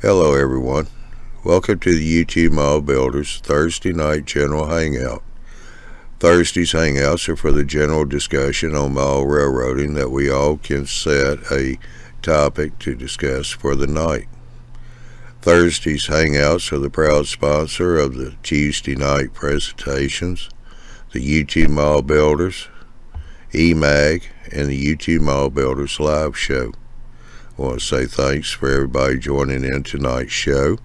Hello everyone. Welcome to the YouTube Model Builders Thursday Night General Hangout. Thursday's Hangouts are for the general discussion on model railroading that we all can set a topic to discuss for the night. Thursday's Hangouts are the proud sponsor of the Tuesday night presentations, the YouTube Model Builders, eMag, and the YouTube Model Builders live show. I want to say thanks for everybody joining in tonight's show.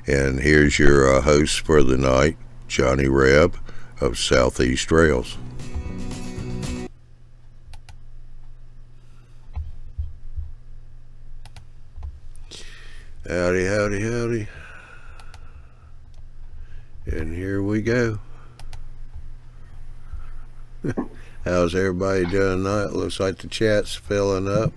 And here's your host for the night, Johnny Reb of Southeast Rails. Howdy, howdy, howdy. And here we go. How's everybody doing tonight? Looks like the chat's filling up.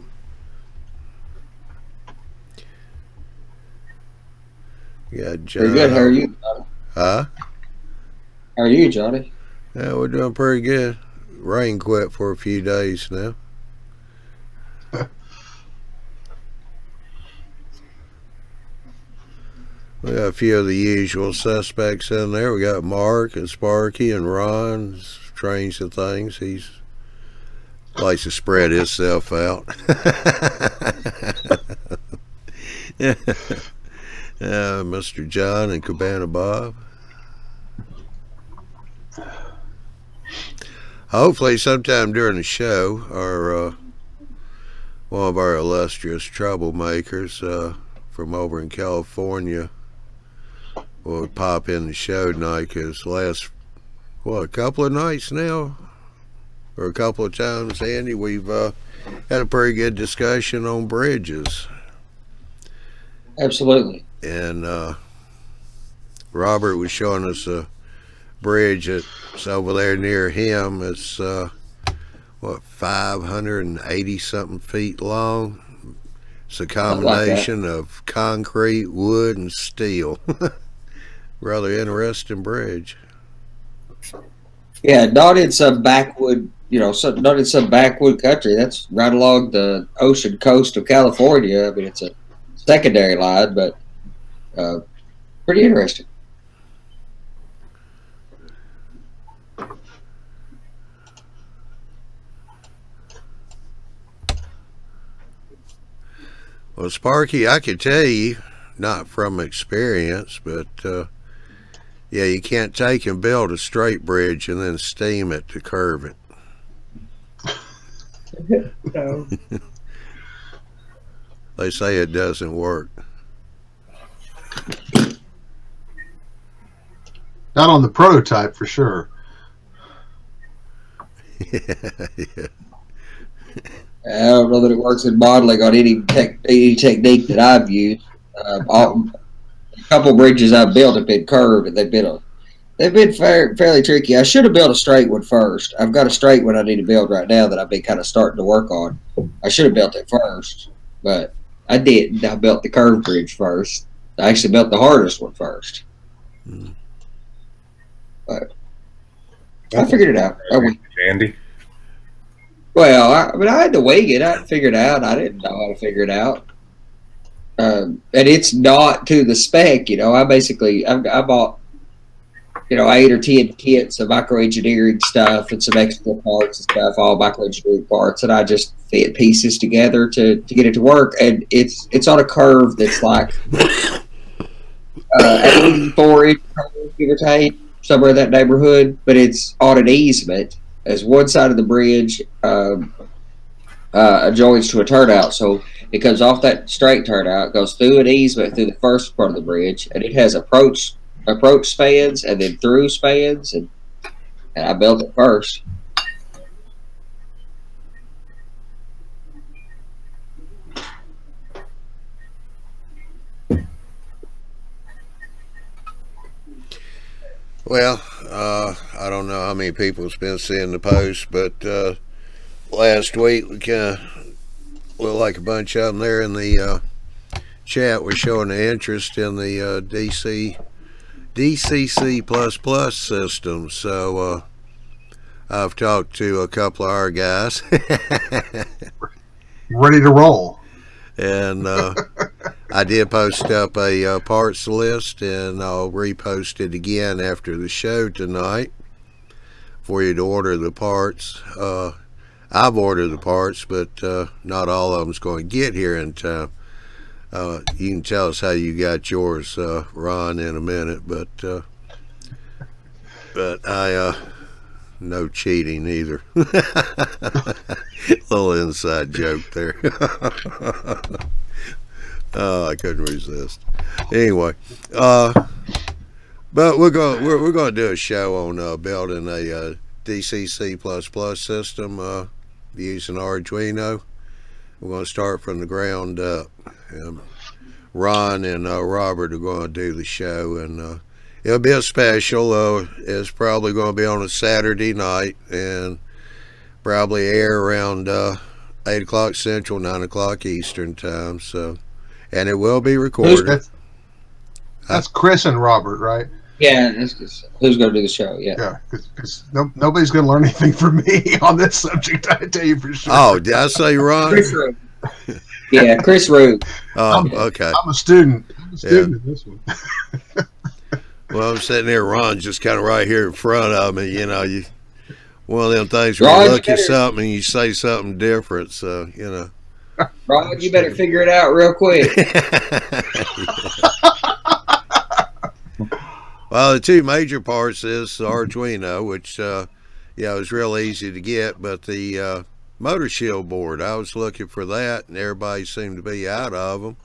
Yeah, John. Pretty good. How are you, Johnny? Huh? How are you, Johnny? Yeah, we're doing pretty good. Rain quit for a few days now. We got a few of the usual suspects in there. We got Mark and Sparky and Ron. Strange of things. He's likes to spread himself out. Mr. John and Cabana Bob. Hopefully sometime during the show, one of our illustrious troublemakers from over in California will pop in the show tonight, because last, a couple of nights now, or a couple of times, Andy, we've had a pretty good discussion on bridges. Absolutely. And Robert was showing us a bridge that's over there near him. It's 580 something feet long. It's a combination of concrete, wood, and steel. Rather interesting bridge. Yeah, not in some backwood, not in some backwood country. That's right along the ocean coast of California. I mean, it's a secondary line, but pretty interesting. Well, Sparky, I could tell you, not from experience, but yeah, you can't take and build a straight bridge and then steam it to curve it. No. They say it doesn't work. Not on the prototype, for sure. Yeah. I don't know that it works in modeling on any technique that I've used. A couple bridges I've built have been curved, and they've been fairly tricky. I should have built a straight one first. I've got a straight one I need to build right now that I've been kind of starting to work on. I should have built it first, but I didn't. I built the curved bridge first. I actually built the hardest one first. But I figured it out. Andy? Well, I had to wing it. I had to figure it out. I didn't know how to figure it out. And it's not to the spec, I bought, 8 or 10 kits of microengineering stuff and some extra parts and stuff, all microengineering parts, and I just fit pieces together to get it to work. And it's on a curve that's like 84-inch curve, give or take, somewhere in that neighborhood, but it's on an easement, as one side of the bridge adjoins to a turnout. So it comes off that straight turnout, goes through an easement through the first part of the bridge, and it has approach spans and then through spans, and I built it first. Well, I don't know how many people's been seeing the post, but last week we kind of looked like a bunch of them there in the chat were showing the interest in the DCC++ system. So I've talked to a couple of our guys. Ready to roll. And I did post up a parts list, and I'll repost it again after the show tonight for you to order the parts. I've ordered the parts, but not all of them's going to get here in time. You can tell us how you got yours, Ron, in a minute, but I no cheating either. Little inside joke there. Oh, I couldn't resist. Anyway, but we're going to do a show on building a DCC++ system using Arduino. We're going to start from the ground up. Ron and Robert are going to do the show, and it'll be a special. It's probably going to be on a Saturday night, and probably air around 8 o'clock Central, 9 o'clock Eastern time. So, and it will be recorded. That's Chris and Robert, right? Yeah, who's going to do the show? Yeah. Yeah, because nobody's going to learn anything from me on this subject, I tell you for sure. Oh, did I say Ron? Chris Root. Yeah, Chris Root. Oh, okay. I'm a student. I'm a student in this one. Well, I'm sitting there, Ron's just kind of right here in front of me. You know, one of them things where you look at something and you say something different. So, you know. Ron, you better figure it out real quick. Well, the two major parts is Arduino, which, is real easy to get, but the motor shield board, I was looking for that, and everybody seemed to be out of them,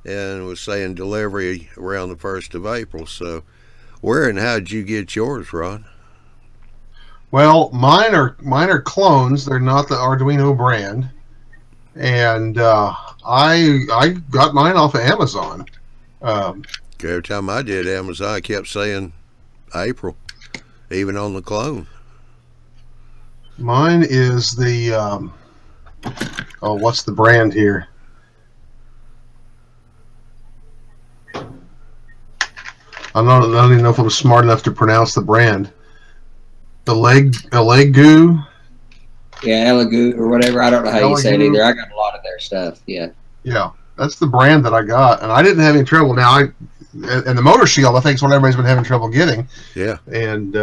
and was saying delivery around the 1st of April. So, where and how did you get yours, Ron? Well, mine are clones. They're not the Arduino brand, and I got mine off of Amazon. Every time I did Amazon, I kept saying April, even on the clone. Mine is the what's the brand here? I don't even know if I'm smart enough to pronounce the brand. Elegoo. Yeah, Elegoo or whatever. I don't know how you say it either. I got a lot of their stuff. Yeah. Yeah, that's the brand that I got, and I didn't have any trouble. Now, and the motor shield, I think, is what everybody's been having trouble getting. Yeah. And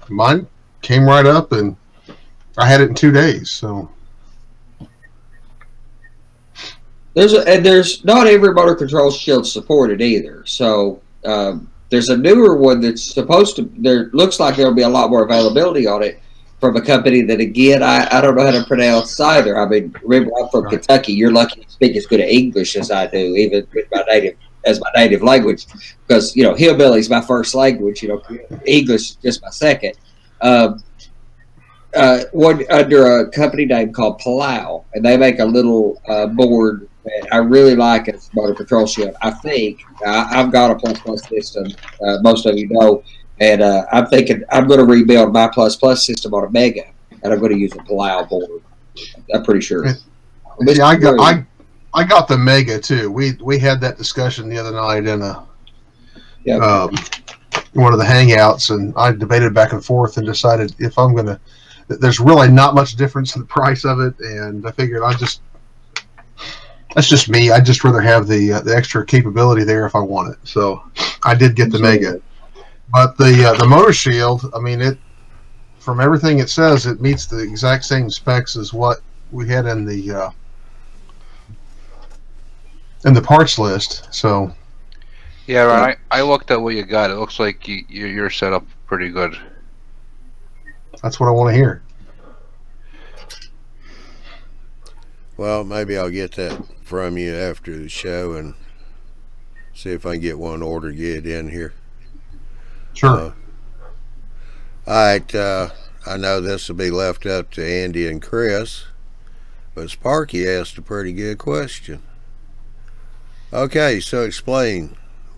mine came right up, and I had it in 2 days. So there's not every motor control shield supported either. So there's a newer one that's supposed to. There looks like there'll be a lot more availability on it from a company that, again, I don't know how to pronounce either. I mean, remember, I'm from Kentucky. You're lucky to speak as good English as I do, even with my native language, because, you know, hillbilly's my first language. You know, English is just my second. One under a company name called Palau, and they make a little board that I really like as motor control shield. I think I've got a plus system. Most of you know. And I'm thinking I'm going to rebuild my plus system on a Mega, and I'm going to use a Palau board. I'm pretty sure. Yeah, I got the Mega too. We had that discussion the other night in one of the Hangouts, and I debated back and forth and decided if I'm going to. There's really not much difference in the price of it, and I figured that's just me. I'd just rather have the extra capability there if I want it. So I did get the Mega. But the motor shield, I mean, from everything it says, it meets the exact same specs as what we had in the parts list. So yeah, Ron, I looked at what you got. It looks like you're set up pretty good. That's what I want to hear. Well, maybe I'll get that from you after the show and see if I can get one order get in here. Sure. All right, I know this will be left up to Andy and Chris, but Sparky asked a pretty good question. Okay, so explain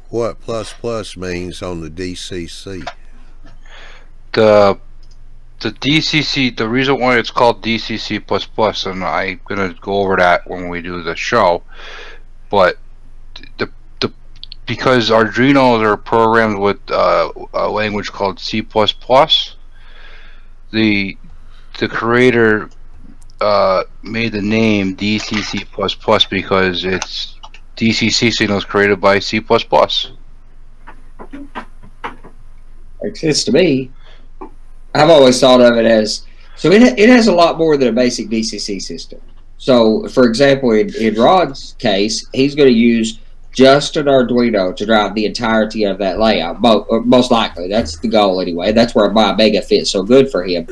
what plus means on the DCC. The DCC, the reason why it's called DCC++, and I'm gonna go over that when we do the show, but because Arduinos are programmed with a language called C++, the creator made the name DCC++ because it's DCC signals created by C++. Makes sense to me. I've always thought of it as, so it has a lot more than a basic DCC system. So, for example, in Rod's case, he's going to use just an Arduino to drive the entirety of that layout. Most likely, that's the goal anyway. That's where my Mega fits so good for him.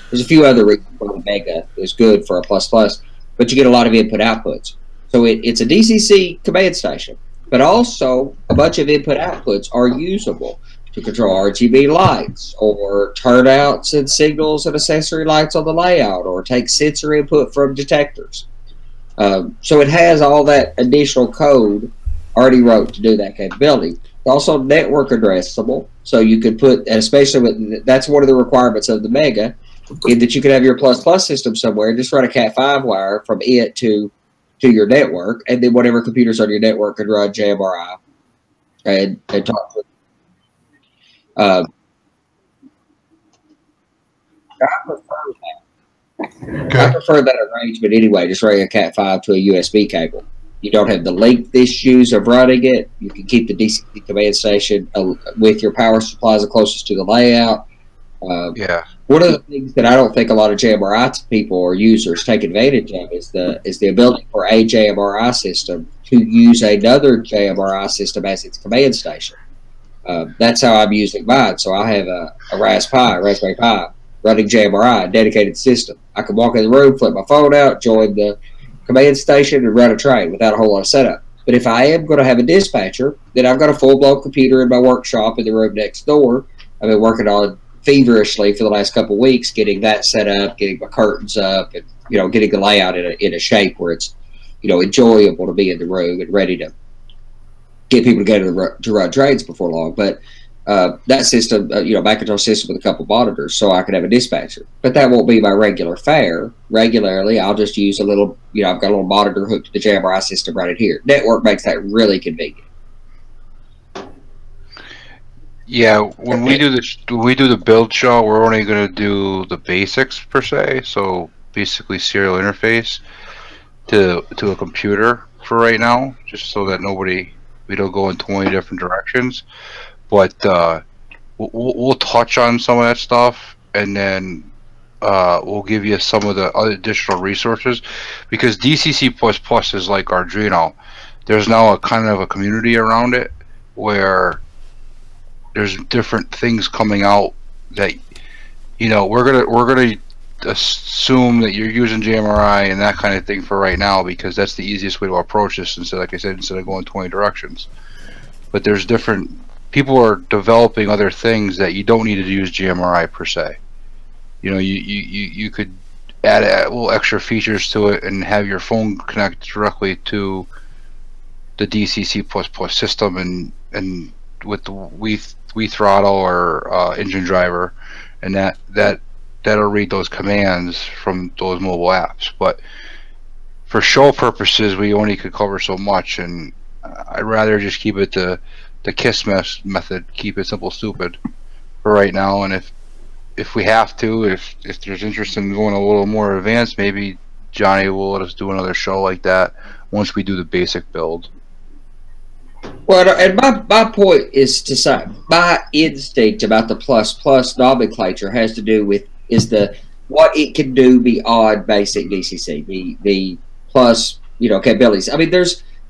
There's a few other reasons why the Mega is good for a plus plus, but you get a lot of input outputs. So it's a DCC command station, but also a bunch of input outputs are usable to control RGB lights or turnouts and signals and accessory lights on the layout, or take sensor input from detectors. So it has all that additional code already wrote to do that capability. It's also network addressable, so you could put, and especially with, that's one of the requirements of the Mega, in that you could have your plus plus system somewhere and just run a Cat5 wire from it to your network, and then whatever computers on your network could run JMRI and talk to. I prefer that arrangement anyway, just running a Cat5 to a USB cable. You don't have the length issues of running it. You can keep the DCC command station with your power supplies the closest to the layout. Yeah. One of the things that I don't think a lot of JMRI people or users take advantage of is the ability for a JMRI system to use another JMRI system as its command station. That's how I'm using mine. So I have a Raspberry Pi, running JMRI, dedicated system. I can walk in the room, flip my phone out, join the command station, and run a train without a whole lot of setup. But if I am going to have a dispatcher, then I've got a full-blown computer in my workshop in the room next door. I've been working on feverishly for the last couple of weeks, getting that set up, getting my curtains up, and getting the layout in a shape where it's enjoyable to be in the room and ready to get people together to run trains before long. But that system, back control system with a couple monitors, so I could have a dispatcher. But that won't be my regular fare. Regularly, I'll just use a little, I've got a little monitor hooked to the JMRI system right in here. Network makes that really convenient. Yeah, when we do the build show, we're only going to do the basics per se. So basically, serial interface to a computer for right now, just so that we don't go in 20 different directions. But we'll touch on some of that stuff, and then we'll give you some of the other additional resources, because DCC++ is like Arduino. There's now a kind of a community around it where there's different things coming out that we're gonna assume that you're using JMRI and that kind of thing for right now, because that's the easiest way to approach this, instead of going 20 directions. But there's different people are developing other things that you don't need to use JMRI per se. You could add little extra features to it and have your phone connect directly to the DCC++ system, and with the Wii throttle or engine driver, and that'll read those commands from those mobile apps. But for show purposes, we only could cover so much, and I'd rather just keep it the KISS method, keep it simple, stupid for right now. And if we have to, if there's interest in going a little more advanced, maybe Johnny will let us do another show like that once we do the basic build. Well, and my point is to say, my instinct about the plus nomenclature has to do with what it can do beyond basic DCC, the plus capabilities. I mean,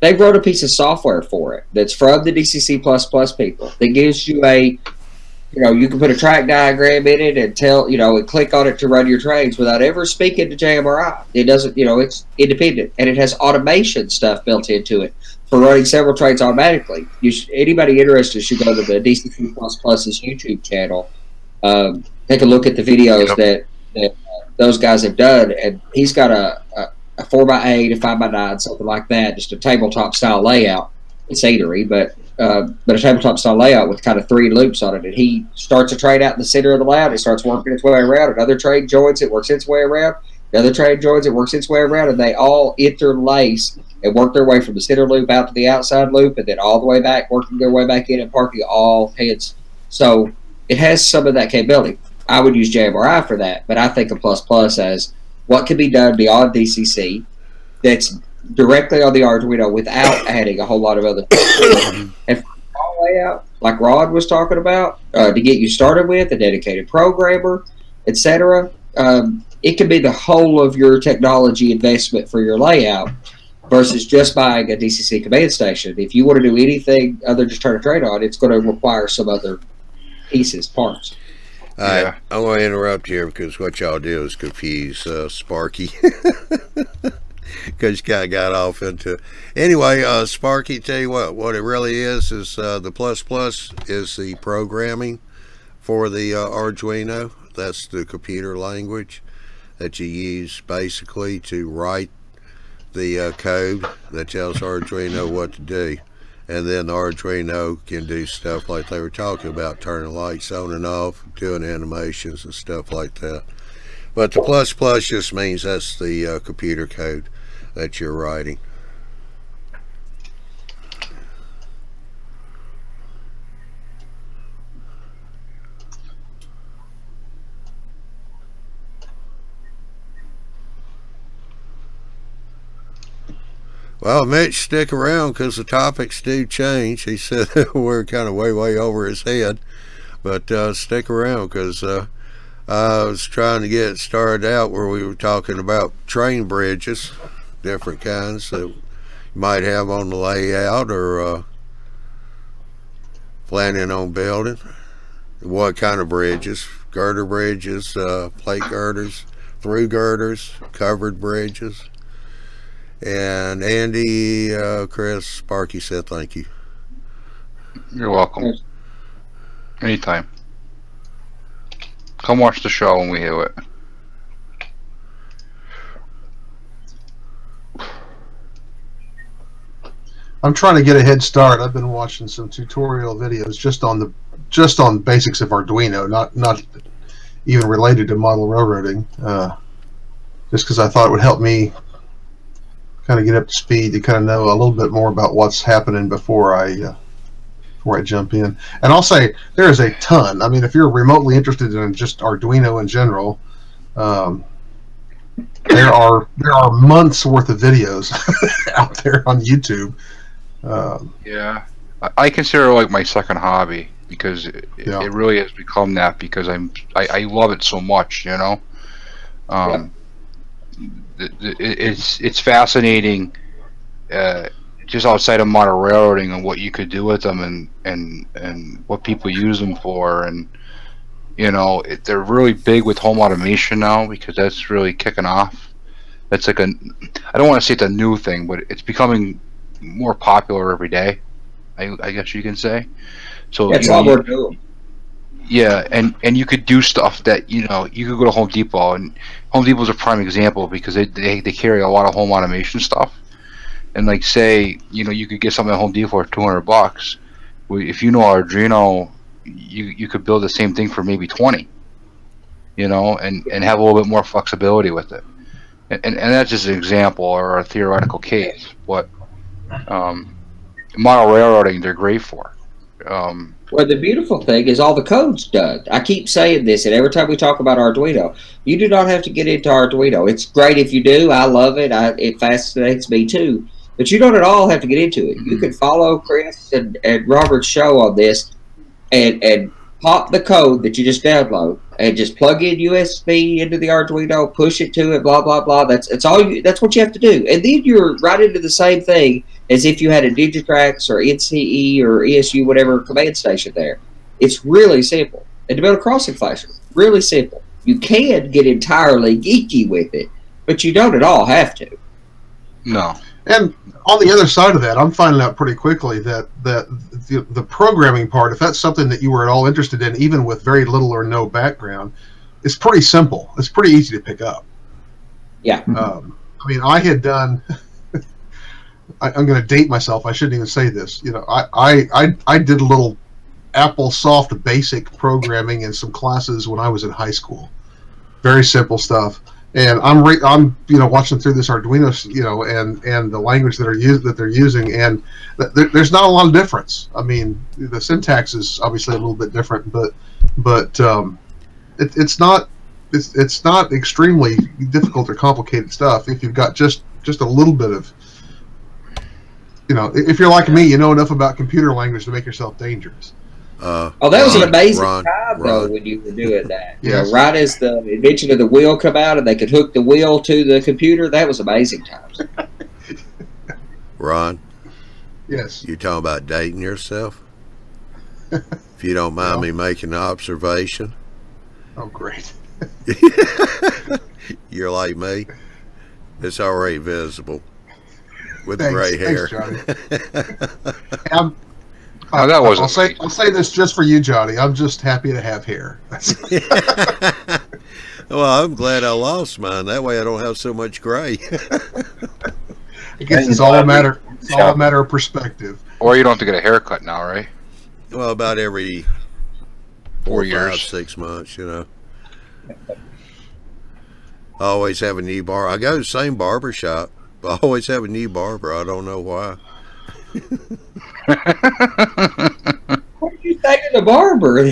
they wrote a piece of software for it that's from the DCC++ people that gives you you can put a track diagram in it and and click on it to run your trains without ever speaking to JMRI. It doesn't, it's independent, and it has automation stuff built into it for running several trains automatically. Anybody interested should go to the DCC++'s YouTube channel. Take a look at the videos that those guys have done, and he's got a 4x8, a 5x9, something like that, just a tabletop style layout. It's scenery, but a tabletop style layout with kind of 3 loops on it. And he starts a train out in the center of the layout. It starts working its way around. Another train joins it, works its way around. Another train joins it, works its way around, and they all interlace and work their way from the center loop out to the outside loop, and then all the way back, working their way back in and parking all heads. So it has some of that capability. I would use JMRI for that, but I think of plus as what can be done beyond DCC that's directly on the Arduino without adding a whole lot of other things. And for the layout, like Rod was talking about, to get you started with a dedicated programmer, etc., it can be the whole of your technology investment for your layout versus just buying a DCC command station. If you want to do anything other than just turn a trade on, it's going to require some other pieces, parts. I want to interrupt here because what y'all do is confuse Sparky. Because you kind of got off into... Anyway, Sparky, tell you what it really is the plus is the programming for the Arduino. That's the computer language that you use basically to write the code that tells Arduino what to do. And then the Arduino can do stuff like they were talking about, turning lights on and off, doing animations and stuff like that. But the plus just means that's the computer code that you're writing. Well, Mitch, stick around because the topics do change. He said we're kind of way over his head, but stick around because I was trying to get started out where we were talking about train bridges, different kinds that you might have on the layout or planning on building. What kind of bridges? Girder bridges, plate girders, through girders, covered bridges. And Andy, Chris, Sparky said thank you. You're welcome. Anytime. Come watch the show when we do it. I'm trying to get a head start. I've been watching some tutorial videos just on basics of Arduino, not even related to model railroading. Just because I thought it would help me kind of get up to speed to kind of know a little bit more about what's happening before I jump in. And I'll say there is a ton. I mean, if you're remotely interested in just Arduino in general, there are months worth of videos out there on YouTube. Yeah, I consider it like my second hobby because it really has become that because I love it so much, you know. It's fascinating just outside of model railroading and what you could do with them and what people use them for, and you know they're really big with home automation now because that's really kicking off. That's like I don't want to say it's a new thing, but it's becoming more popular every day, I guess you can say. So it's all more new. Yeah, and you could do stuff that, you know, you could go to Home Depot, and Home Depot's a prime example because they carry a lot of home automation stuff. And like say, you know, you could get something at Home Depot for $200. If you know Arduino, you could build the same thing for maybe 20. You know, and have a little bit more flexibility with it. And that's just an example or a theoretical case. What model railroading they're great for. Well, the beautiful thing is all the code's done. I keep saying this, and every time we talk about Arduino, you do not have to get into Arduino. It's great if you do. I love it. It fascinates me too. But you don't at all have to get into it. You can follow Chris and Robert's show on this and pop the code that you just download and just plug in USB into the Arduino, push it to it, blah, blah, blah. That's what you have to do. And then you're right into the same thing as if you had a Digitrax or NCE or ESU, whatever command station there. It's really simple. And to build a crossing flasher, really simple. You can get entirely geeky with it, but you don't at all have to. No. And on the other side of that, I'm finding out pretty quickly that the programming part, if that's something that you were at all interested in, even with very little or no background, is pretty simple. It's pretty easy to pick up. Yeah. I mean, I had done... I'm going to date myself. I shouldn't even say this. You know, I did a little Apple Soft basic programming in some classes when I was in high school. Very simple stuff. And I'm you know, watching through this Arduino, you know, and the language that they're using, and there's not a lot of difference. I mean, the syntax is obviously a little bit different, but it's not it's not extremely difficult or complicated stuff if you've got just a little bit of, if you're like me, you know enough about computer language to make yourself dangerous. That was an amazing time, though, when you were doing that. Yes. Right as the invention of the wheel come out and they could hook the wheel to the computer, that was amazing times. Ron? Yes. You talking about dating yourself? If you don't mind me making an observation. Oh, great. You're like me. It's already visible with Thanks, gray hair. Thanks, Johnny. That wasn't. I'll say this just for you, Johnny. I'm just happy to have hair. Well, I'm glad I lost mine. That way I don't have so much gray. I guess it's all a matter. It's all a matter of perspective. Or you don't have to get a haircut now, right? Well, about every 4 years, years. 6 months, I always have a new barber. I go to the same barber shop, but I always have a new barber. I don't know why. What did you think of the barber?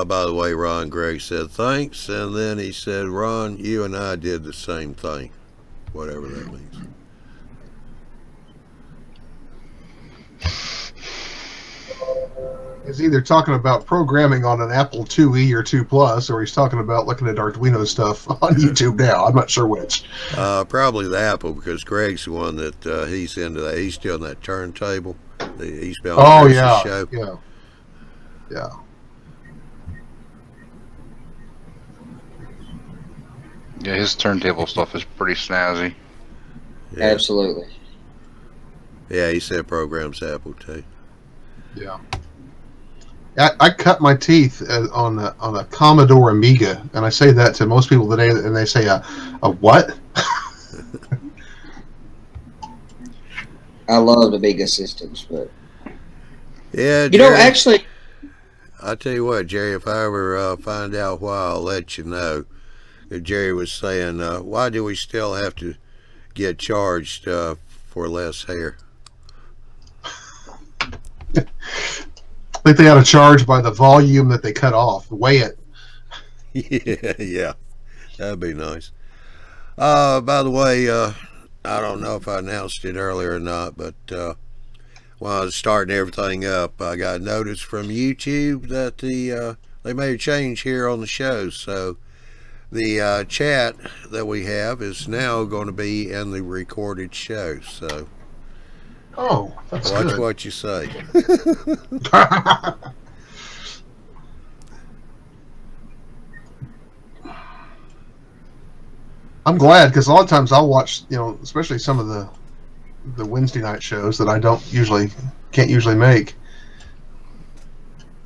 By the way, Ron, Greg said thanks, and then he said, Ron, you and I did the same thing, whatever that means. He's either talking about programming on an Apple IIe or 2 Plus, or he's talking about looking at Arduino stuff on YouTube now. I'm not sure which. Probably the Apple, because Greg's the one that he's into that. He's still in that turntable. He's been on the show. Yeah. Yeah, his turntable stuff is pretty snazzy. Yeah. Absolutely. Yeah, he said programs Apple too. Yeah. I cut my teeth on a Commodore Amiga, and I say that to most people today, and they say, a what? I love Amiga systems, but yeah, Jerry, actually, I tell you what, Jerry, if I ever find out why, I'll let you know. Jerry was saying, why do we still have to get charged for less hair? I think they ought to charge by the volume that they cut off, weigh it. Yeah, that'd be nice. By the way, I don't know if I announced it earlier or not, but when I was starting everything up, I got a notice from YouTube that they made a change here on the show. So the chat that we have is now going to be in the recorded show. So that's watch good. what you say. I'm glad, because a lot of times I'll watch, especially some of the Wednesday night shows that I can't usually make,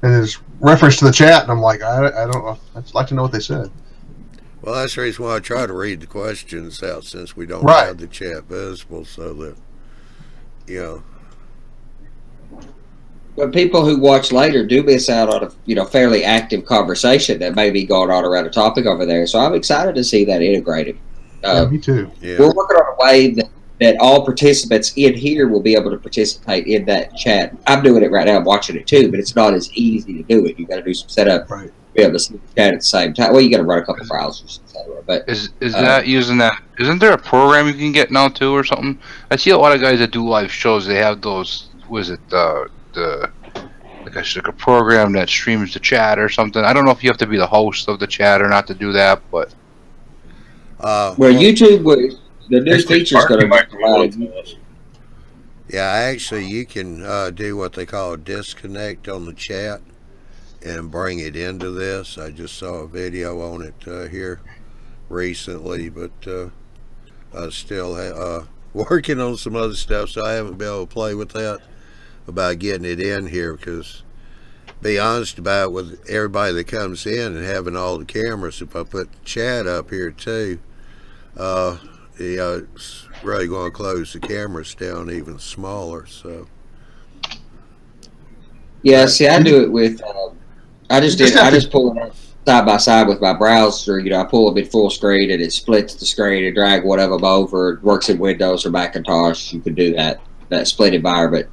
and there's reference to the chat, and I'm like, I don't know. I'd like to know what they said. Well, that's the reason why I try to read the questions out, since we don't Right. have the chat visible, so that but people who watch later do miss out on a fairly active conversation that may be going on around a topic over there. So I'm excited to see that integrated. Yeah, me too. Yeah. We're working on a way that all participants in here will be able to participate in that chat. I'm doing it right now. I'm watching it too, but it's not as easy to do it. You got to do some setup. Right. Be able to see the chat at the same time. Well, you got to run a couple browsers, etc. But Is that using that? Isn't there a program you can get now too, or something? I see a lot of guys that do live shows. They have those. Was it like a program that streams the chat or something? I don't know if you have to be the host of the chat or not to do that, but YouTube was the new feature is going to yeah, actually, you can do what they call a disconnect on the chat and bring it into this. I just saw a video on it here recently, but I still working on some other stuff, so I haven't been able to play with that about getting it in here, because be honest about it, with everybody that comes in and having all the cameras, if I put the chat up here too, it's really going to close the cameras down even smaller. So yeah, see, I do it with I just pull it up side by side with my browser. I pull them in full screen and it splits the screen and drag one of them over. It works in Windows or Macintosh. You can do that. that split environment.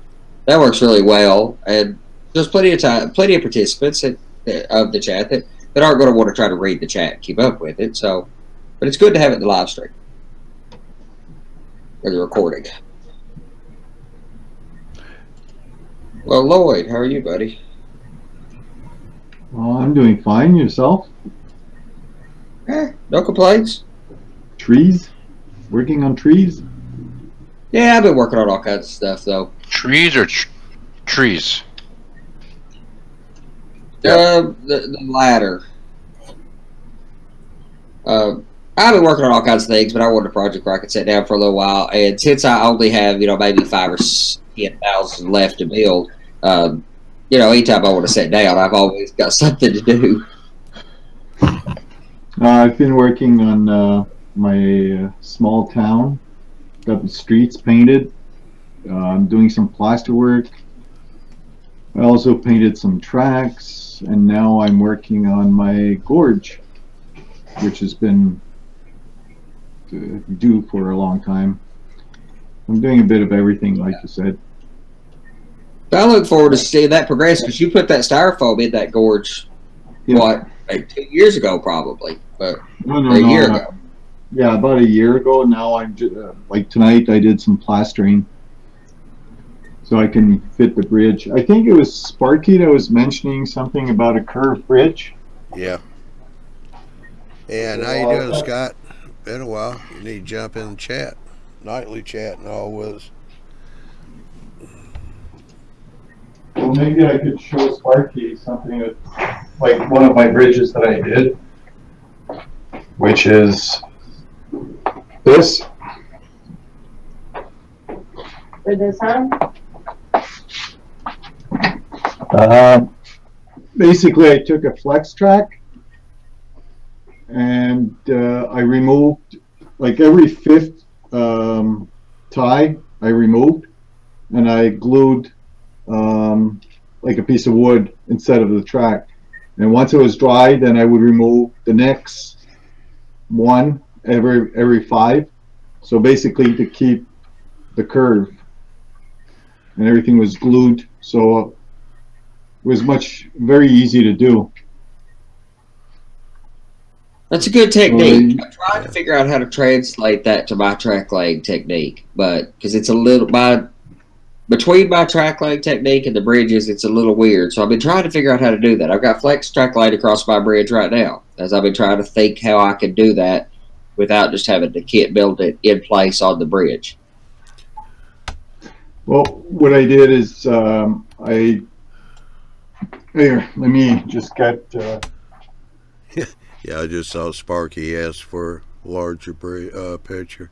That works really well, and there's plenty of participants of the chat that aren't going to want to try to read the chat and keep up with it. So, but it's good to have it in the live stream or the recording. Well, Lloyd, how are you, buddy? I'm doing fine. Yourself? No complaints. Trees? Working on trees? Yeah, I've been working on all kinds of stuff, though. Trees or trees? The latter. I've been working on all kinds of things, but I wanted a project where I could sit down for a little while. And since I only have, maybe 5 or 10,000 left to build, anytime I want to sit down, I've always got something to do. I've been working on my small town. Got the streets painted. I'm doing some plaster work. I also painted some tracks, and now I'm working on my gorge, which has been due for a long time. I'm doing a bit of everything, like you said. I look forward to seeing that progress, because you put that styrofoam in that gorge, like 2 years ago, probably, but a year ago. Yeah, about a year ago. Now I'm like tonight I did some plastering so I can fit the bridge. I think it was Sparky that was mentioning something about a curved bridge. Yeah. And how you doing, Scott? Been a while. You need to jump in the chat. Nightly chat and all with us. Well, maybe I could show Sparky something that, like one of my bridges that I did, which is this. For this one? Basically, I took a flex track and I removed, like every 5th tie I removed, and I glued like a piece of wood instead of the track. And once it was dry, then I would remove the next one every 5. So basically to keep the curve, and everything was glued, so it was very easy to do. That's a good technique. I'm trying to figure out how to translate that to my track laying technique, but because it's a little between my track laying technique and the bridges, it's a little weird. So I've been trying to figure out how to do that. I've got flex track laid across my bridge right now, as I've been trying to think how I can do that without just having the kit build it in place on the bridge. Well, what I did is here, let me just get. Yeah, I just saw Sparky ask for a larger picture.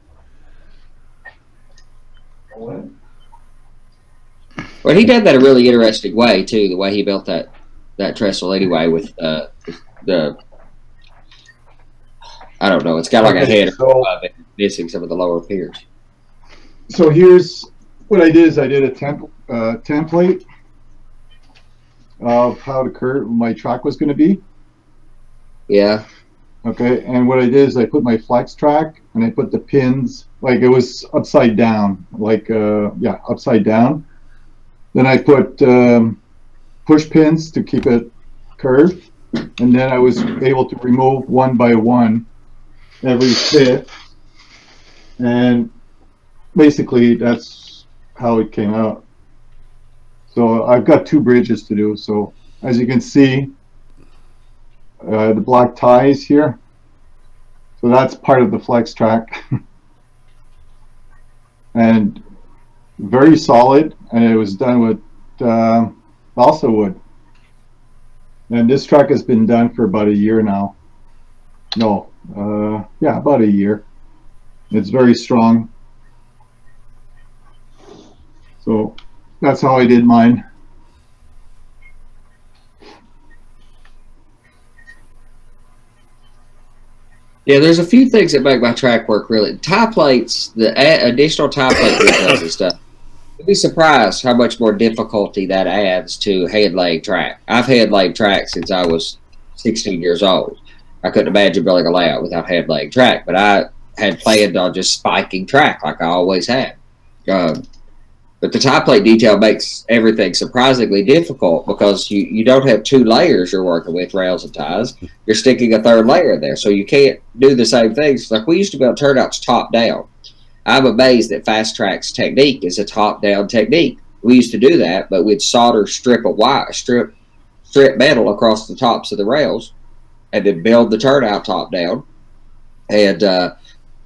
Well, he did that a really interesting way too. The way he built that trestle anyway, with the I don't know. It's got like a header above it, missing some of the lower piers. So here's what I did: is I did a template of how the curve my track was going to be. Yeah. Okay, and what I did is I put my flex track and I put the pins, like it was upside down, like yeah, upside down. Then I put push pins to keep it curved, and then I was able to remove one by one every 5th, and basically that's how it came out. So I've got 2 bridges to do. So as you can see, the black ties here, so that's part of the flex track. And very solid, and it was done with balsa wood. And this track has been done for about a year now. No, yeah, about a year. It's very strong. So that's how I did mine. Yeah, there's a few things that make my track work really. Tie plates, the additional tie plate details and stuff. You'd be surprised how much more difficulty that adds to hand laid track. I've hand laid track since I was 16 years old. I couldn't imagine building a layout without hand laid track, but I had planned on just spiking track like I always had. But the tie plate detail makes everything surprisingly difficult because you don't have 2 layers you're working with, rails and ties. You're sticking a 3rd layer there, so you can't do the same things. Like we used to be able to turn outs top down. I'm amazed that Fast Track's technique is a top down technique. We used to do that, but we'd solder strip metal across the tops of the rails, and then build the turnout top down, and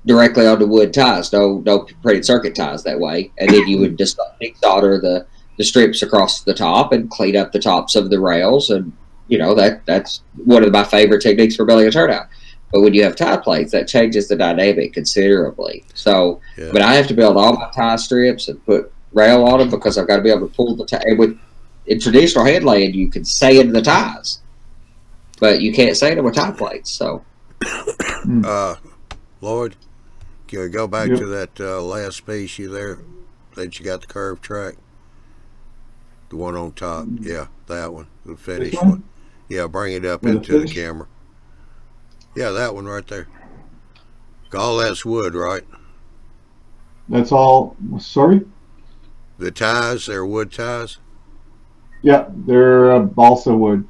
directly onto wood ties. No printed circuit ties that way. And then you would just solder the strips across the top and clean up the tops of the rails. And you know that's one of my favorite techniques for building a turnout. But when you have tie plates, that changes the dynamic considerably. So, Yeah. but I have to build all my tie strips and put rail on them because I've got to be able to pull the tie. And in traditional head laying, you can sand the ties, but you can't sand them with tie plates. So, Lloyd, can we go back Yep. to that last piece that you got the curved track? The one on top. Yeah, that one. The finished one? one. Yeah, bring it up Yeah, the into the finish? camera. Yeah, that one right there. All that's wood, right? That's all. Sorry. The ties, they're wood ties? Yeah, they're balsa wood.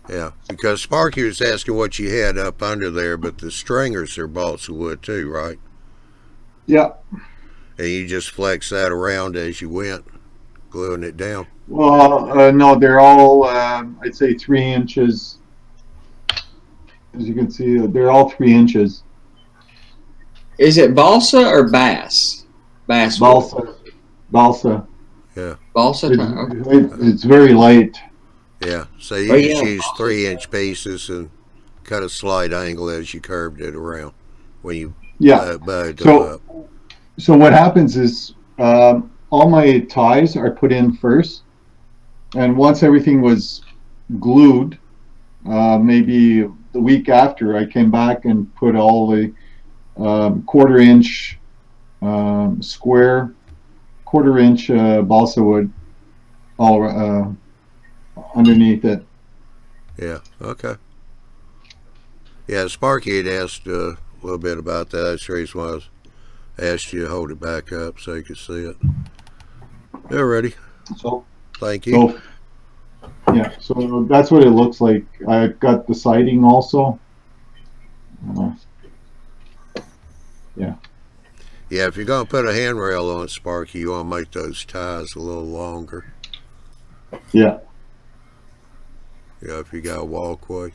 Yeah, because Sparky was asking what you had up under there, but the stringers are balsa wood too, right? Yeah. And you just flex that around as you went, gluing it down. Well, no, they're all. I'd say 3 inches. As you can see, they're all 3 inches. is it balsa or bass? Bass. Balsa. Balsa. Yeah. Balsa. It's, Okay. it's very light. Yeah, so you Oh, just yeah. use 3-inch pieces and cut a slight angle as you curved it around when you Yeah. bowed them So, up. so what happens is all my ties are put in first, and once everything was glued, maybe the week after, I came back and put all the 1/4-inch square, 1/4-inch balsa wood all underneath it. Yeah, okay. Yeah, Sparky had asked a little bit about that. That's the reason why I asked you to hold it back up so you could see it. They're ready. So, Thank you. yeah, so that's what it looks like. I got the siding also. Yeah. Yeah, if you're going to put a handrail on it, Sparky, you want to make those ties a little longer. Yeah. Yeah, if you got a walkway.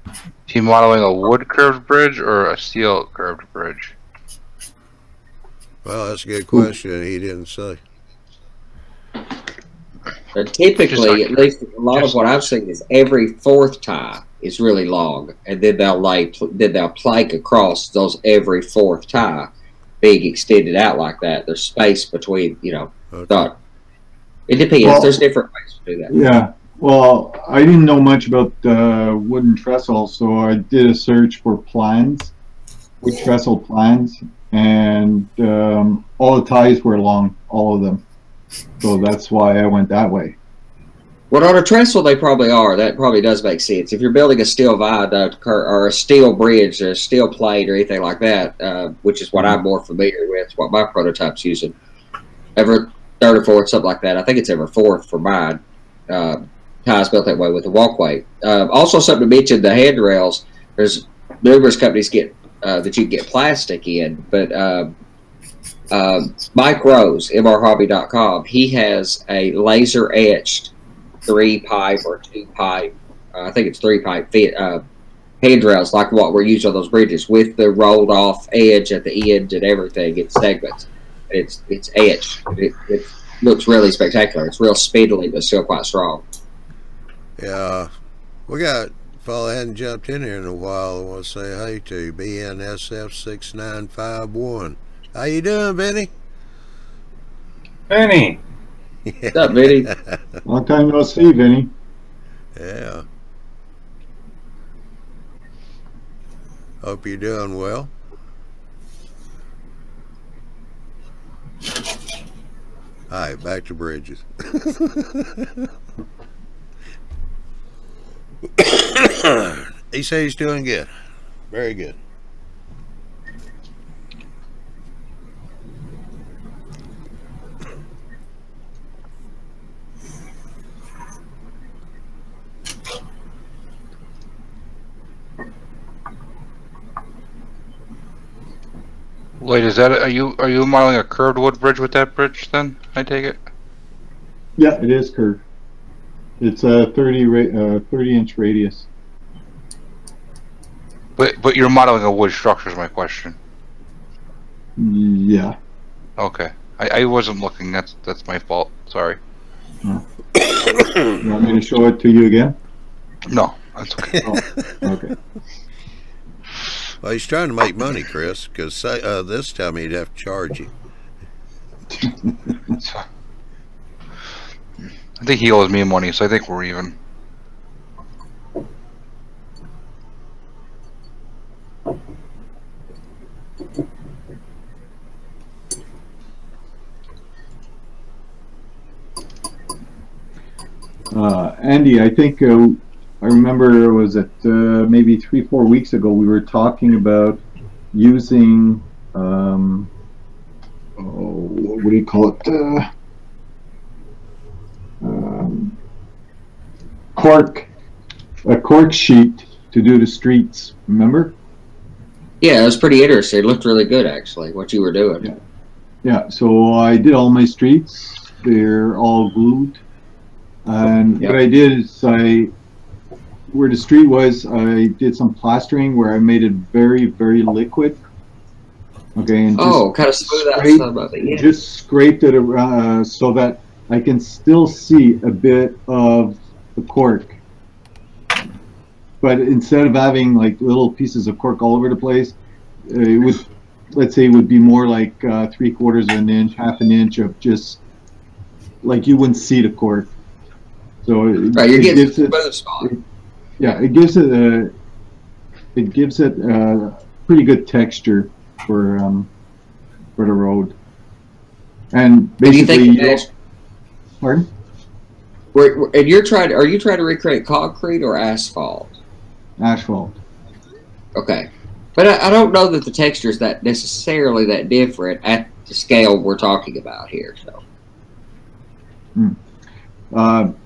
Is he modeling a wood curved bridge or a steel curved bridge? Well, that's a good question. He didn't say. But typically, Just at least a lot of what I've seen is every 4th tie is really long, and then they'll plank across those every 4th tie, being extended out like that. There's space between, Okay. it depends. Well, There's different ways to do that. Yeah. Well, I didn't know much about wooden trestle, so I did a search for plans, wood trestle plans, and all the ties were long, all of them. So that's why I went that way. Well, on a trestle, they probably are. That probably does make sense. If you're building a steel viaduct or a steel bridge or a steel plate or anything like that, which is what I'm more familiar with, what my prototype's using, every 3rd or 4th, something like that. I think it's every 4th for mine. Ties built that way with the walkway. Also, something to mention: the handrails. There's numerous companies that you can get plastic in, but Mike Rose, mrhobby.com, he has a laser etched 3-pipe or 2-pipe, I think it's 3-pipe fit handrails like what we're using on those bridges with the rolled off edge at the end and everything in segments. It's etched. It looks really spectacular. It's real speedily but still quite strong. Yeah, we got a fellow hadn't jumped in here in a while. I want to say hey to BNSF6951. How you doing, Benny? Benny. What's up, Vinny? Long time no see, Vinny. Yeah. Hope you're doing well. All right, back to bridges. He says he's doing good. Very good. Wait, is that are you modeling a curved wood bridge with that bridge? Then I take it. Yeah, it is curved. It's a 30-inch radius. But you're modeling a wood structure is my question. Yeah. Okay, I wasn't looking. That's my fault. Sorry. Oh. You want me to show it to you again? No, that's okay. Oh, okay. Well, he's trying to make money, Chris, because this time he'd have to charge you. I think he owes me money, so I think we're even. Andy, I think I remember, was it maybe 3-4 weeks ago, we were talking about using what do you call it? A cork sheet to do the streets. Remember? Yeah, it was pretty interesting. It looked really good, actually, what you were doing. Yeah. Yeah. So I did all my streets. They're all glued. And what I did is where the street was, I did some plastering where I made it very, very liquid. Okay, and kind of smooth out some of it. Yeah. Just scraped it around so that I can still see a bit of the cork. But instead of having like little pieces of cork all over the place, it would, let's say, it would be more like 3/4 of an inch, half an inch of just like you wouldn't see the cork. So it gives it, yeah, it gives it a pretty good texture for the road. And basically, pardon? And are you trying to recreate concrete or asphalt? Asphalt. Okay, but I don't know that the texture is that necessarily that different at the scale we're talking about here. So.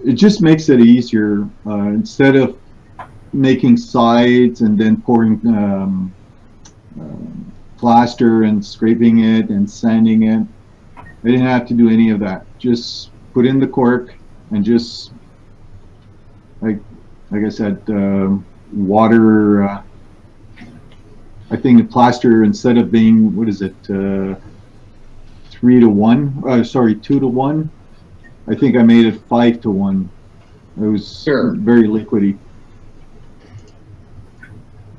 It just makes it easier instead of making sides and then pouring plaster and scraping it and sanding it. I didn't have to do any of that. Just put in the cork and just like I said, water. I think the plaster, instead of being, what is it, 3 to 1? Sorry, 2 to 1. I think I made it 5 to 1. It was very liquidy.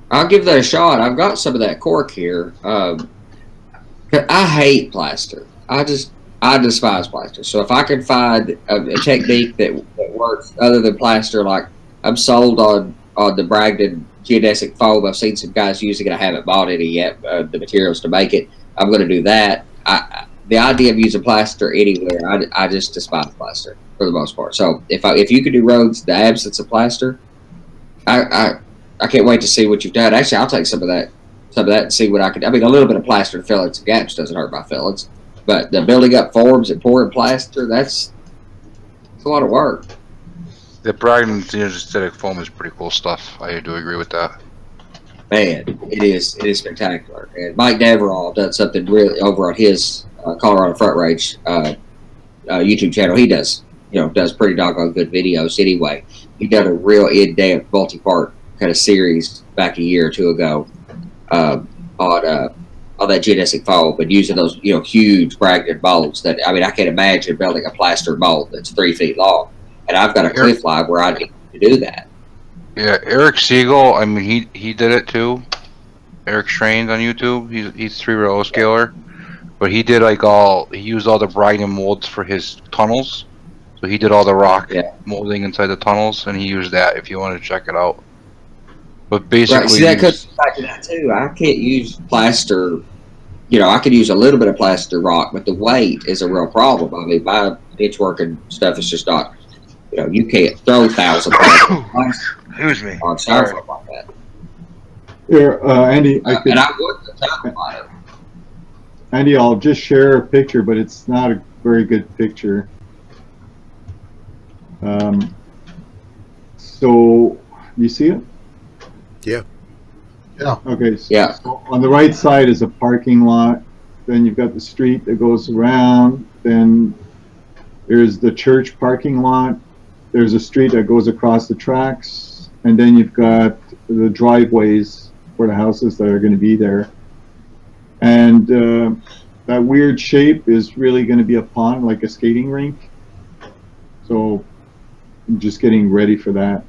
I'll give that a shot. I've got some of that cork here. I hate plaster. I despise plaster. So if I can find a technique that works other than plaster, like I'm sold on the Bragdon geodesic foam. I've seen some guys using it. I haven't bought any yet. The materials to make it. I'm going to do that. The idea of using plaster anywhere, I just despise plaster for the most part. So if you could do roads in the absence of plaster, I can't wait to see what you've done. Actually, I'll take some of that and see what I could. I mean, a little bit of plaster to fill in some gaps doesn't hurt my feelings, but the building up forms and pouring plaster, that's a lot of work. The Bragdon geodesic foam is pretty cool stuff. I do agree with that. Man, it is spectacular. And Mike Deverall done something really over on his Colorado Front Range YouTube channel. He does pretty doggone good videos anyway. He done a real in-depth multi-part kind of series back a year or two ago on that geodesic foam, but using those huge Bragdon molds that, I mean, I can't imagine building a plaster mold that's 3 feet long, and I've got a cliff line where I need to do that. Yeah, Eric Siegel, I mean, he did it too. Eric's trained on YouTube. He's 3-rail scaler, but he did he used all the Bragdon molds for his tunnels. So he did all the rock molding inside the tunnels, and he used that. If you want to check it out, but basically, right, see, that comes back to that too. I can't use plaster. I could use a little bit of plaster rock, but the weight is a real problem. I mean, my ditch working stuff is just not. You can't throw thousands of pounds excuse me on styrofoam like that. Here, Andy, I wouldn't talk about it. Andy, I'll just share a picture, but it's not a very good picture. So, you see it? Yeah. Yeah. Okay. So on the right side is a parking lot, then you've got the street that goes around, then there's the church parking lot, there's a street that goes across the tracks, and then you've got the driveways for the houses that are going to be there. And that weird shape is really going to be a pond, like a skating rink. So I'm just getting ready for that.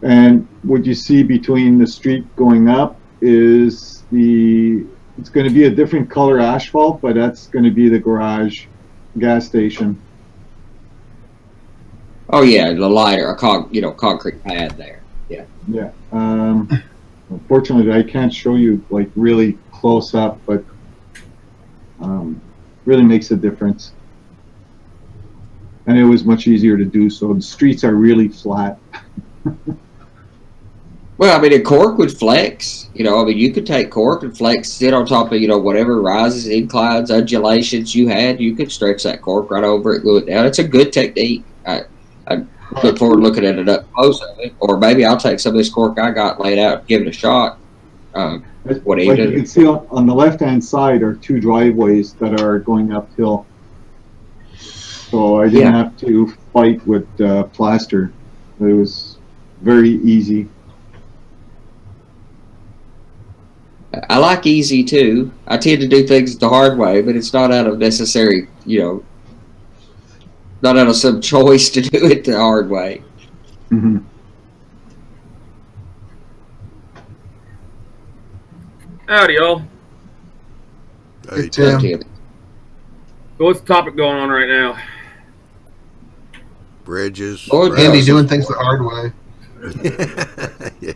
And what you see between the street going up is it's going to be a different color asphalt, but that's going to be the garage gas station. Oh yeah, the lighter, concrete pad there. Yeah. Yeah. Unfortunately, I can't show you like really close up, but really makes a difference. And it was much easier to do so. The streets are really flat. Well, I mean, a cork would flex. You could take cork and flex, sit on top of, whatever rises, inclines, undulations you had. You could stretch that cork right over it, glue it down. It's a good technique. I look forward to looking at it up close of it. Or maybe I'll take some of this cork I got laid out and give it a shot. Like you can see on the left-hand side are two driveways that are going uphill. So I didn't have to fight with plaster. It was very easy. I like easy too. I tend to do things the hard way, but it's not out of necessary, not out of some choice to do it the hard way. Mm-hmm. Howdy, y'all. Hey, Tim. Tim. So what's the topic going on right now? Bridges. Lord, Andy yeah. doing things the hard way. Yeah.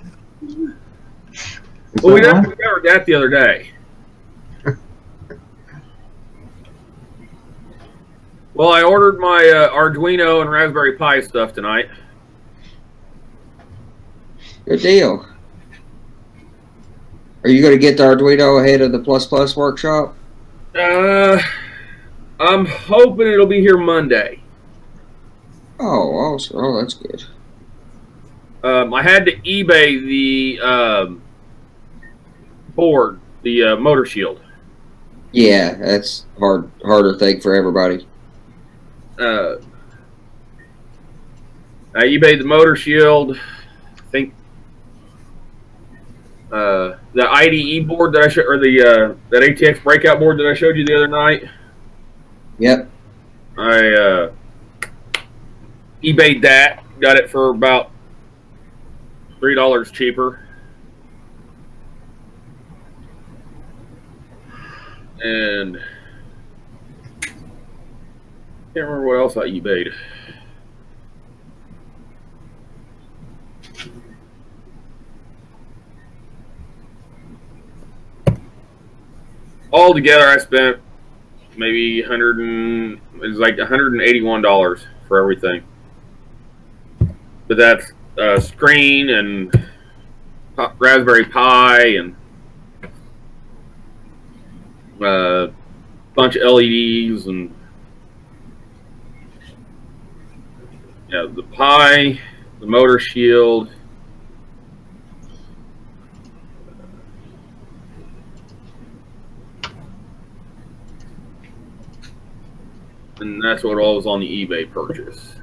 Well, we definitely covered that the other day. Well, I ordered my Arduino and Raspberry Pi stuff tonight. Good deal. Are you going to get the Arduino ahead of the Plus Plus workshop? I'm hoping it'll be here Monday. Oh, awesome. Oh, that's good. I had to eBay the board, the motor shield. Yeah, that's harder thing for everybody. I eBayed the motor shield. I think the IDE board that I showed, or the that ATX breakout board that I showed you the other night. Yep. I eBayed that. Got it for about $3 cheaper. And can't remember what else I eBayed. Altogether, I spent maybe $181 for everything. But that's screen and Raspberry Pi and bunch of LEDs and the Pi, the motor shield, and that's what all was on the eBay purchase.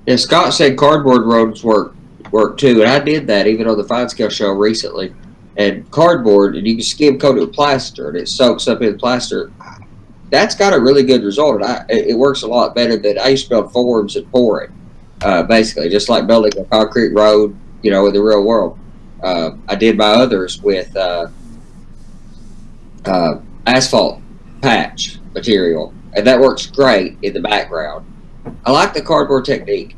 Yeah, Scott said cardboard roads work too, and I did that even on the fine scale show recently. And cardboard, and you can skim coat it with plaster, and it soaks up in the plaster. That's got a really good result. It works a lot better than I used to build forms and pour it. Basically, just like building a concrete road, in the real world. I did my others with asphalt patch material, and that works great in the background. I like the cardboard technique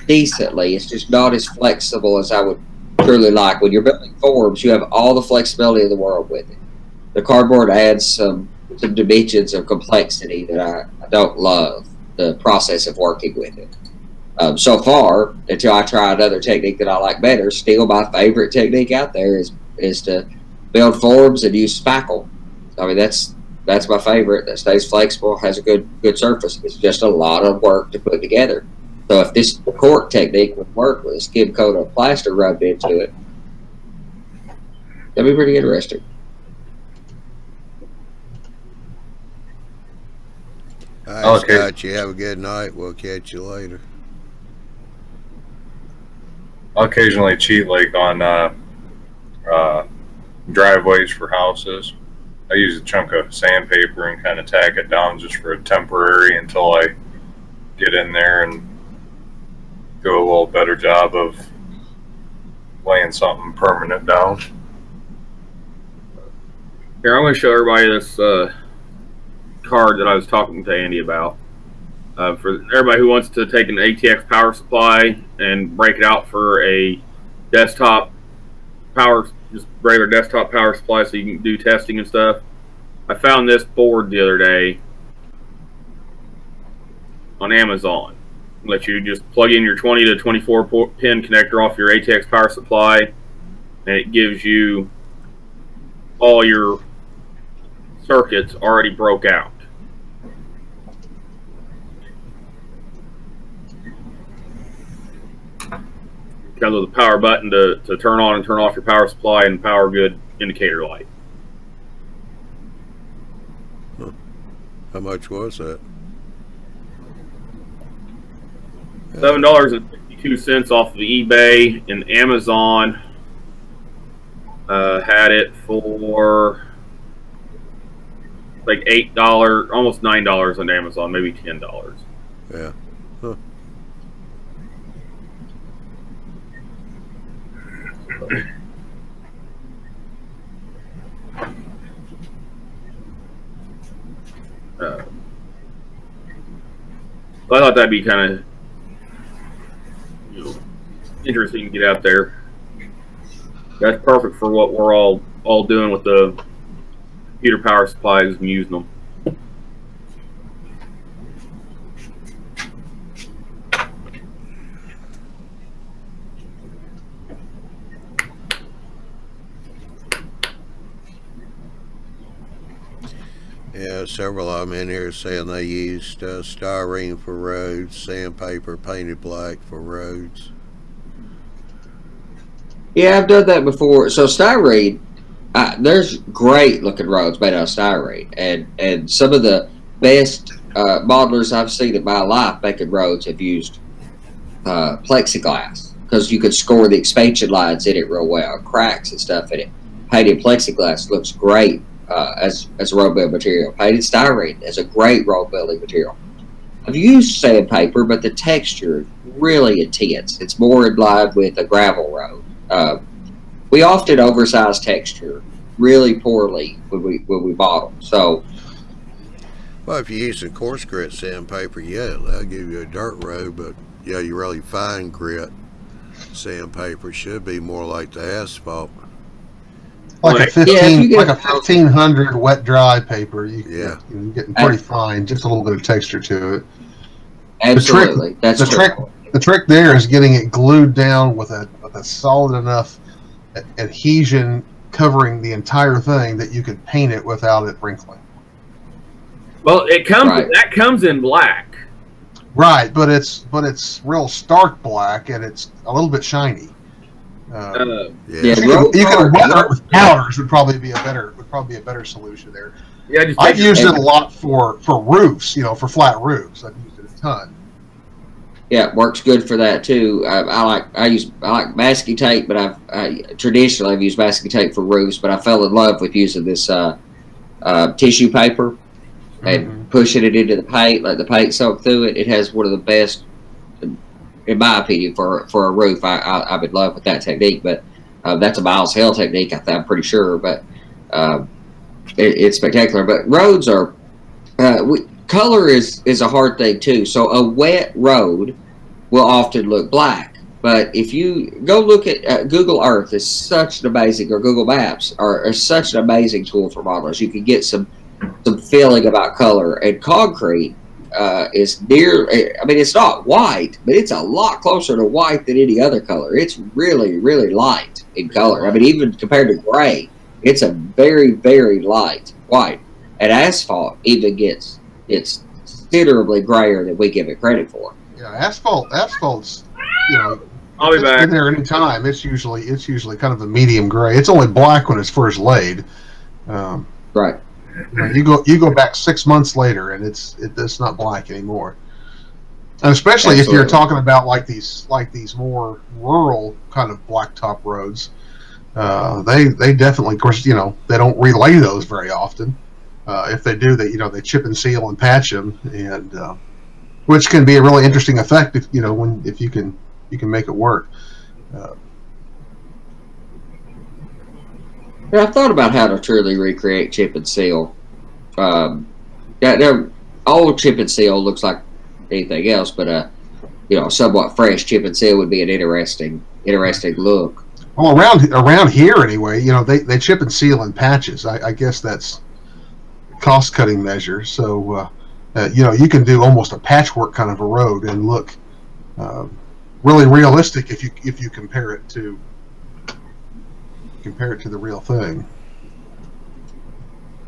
decently. It's just not as flexible as I would truly like. When you're building forms, you have all the flexibility in the world with it. The cardboard adds some dimensions of complexity that I don't love the process of working with it. So far, until I try another technique that I like better, still my favorite technique out there is to build forms and use spackle. I mean, that's my favorite. That stays flexible, has a good surface. It's just a lot of work to put together. So if this cork technique would work with a skim coat of plaster rubbed into it, that'd be pretty interesting. All right, Okay. Scott, you have a good night. We'll catch you later. I'll occasionally cheat like on driveways for houses. I use a chunk of sandpaper and kind of tack it down just for a temporary until I get in there and do a little better job of laying something permanent down. Here, I'm going to show everybody this card that I was talking to Andy about. For everybody who wants to take an ATX power supply and break it out for a desktop power, just regular desktop power supply so you can do testing and stuff. I found this board the other day on Amazon. Let you just plug in your 20 to 24 pin connector off your ATX power supply, and it gives you all your circuits already broke out. Comes with a power button to turn on and turn off your power supply and power good indicator light. How much was that? $7.52 off of eBay, and Amazon had it for like $8, almost $9 on Amazon, maybe $10. Yeah. Huh. So I thought that'd be kind of interesting to get out there. That's perfect for what we're all doing with the computer power supplies and using them. Yeah, several of them in here saying they used styrene for roads, sandpaper painted black for roads. Yeah, I've done that before. So styrene, there's great looking roads made out of styrene, and some of the best modelers I've seen in my life making roads have used plexiglass, because you could score the expansion lines in it real well, cracks and stuff in it. Painted plexiglass looks great as a road building material. Painted styrene is a great road building material. I've used sandpaper, but the texture is really intense. It's more in line with a gravel road. We often oversize texture really poorly when we model. So, Well, if you're using coarse grit sandpaper, yeah, that'll give you a dirt road, but yeah, you really fine grit sandpaper should be more like the asphalt. Like a 15, yeah, like a 1500 wet dry paper, you're getting pretty fine, just a little bit of texture to it. Absolutely, The trick there is getting it glued down with a solid enough adhesion covering the entire thing that you could paint it without it wrinkling. Well, that comes in black. Right, but it's real stark black and it's a little bit shiny. You could weather it with powders would probably be a better solution there. Yeah, I've used it a lot for roofs, for flat roofs. I've used it a ton. Yeah, it works good for that too. I like masking tape, but traditionally I've used masking tape for roofs, but I fell in love with using this tissue paper and pushing it into the paint, let the paint soak through it. It has one of the best, in my opinion, for a roof. I'm in love with that technique, but that's a Miles Hill technique, I'm pretty sure, but it's spectacular. But roads are, color is a hard thing too. So a wet road will often look black, but if you go look at Google Earth is such an amazing, or Google Maps are such an amazing tool for modelers. You can get some feeling about color, and concrete is near, I mean, it's not white, but it's a lot closer to white than any other color. It's really, really light in color. I mean, even compared to gray, it's a very, very light white. And asphalt even gets considerably grayer than we give it credit for. Yeah, Yeah, asphalt's, you know, I'll be it's back. been there any time. It's usually kind of a medium gray. It's only black when it's first laid. Right. You know, you go back 6 months later, and it's not black anymore. And especially if you're talking about like these more rural kind of blacktop roads, they definitely, of course, you know, they don't relay those very often. If they do, they chip and seal and patch them, and which can be a really interesting effect if you can make it work. Yeah, I've thought about how to truly recreate chip and seal. Their old chip and seal looks like anything else, but somewhat fresh chip and seal would be an interesting look. Well, around here anyway, you know, they chip and seal in patches. I guess that's cost cutting measure. So you know, you can do almost a patchwork kind of a road and look really realistic if you compare it to the real thing.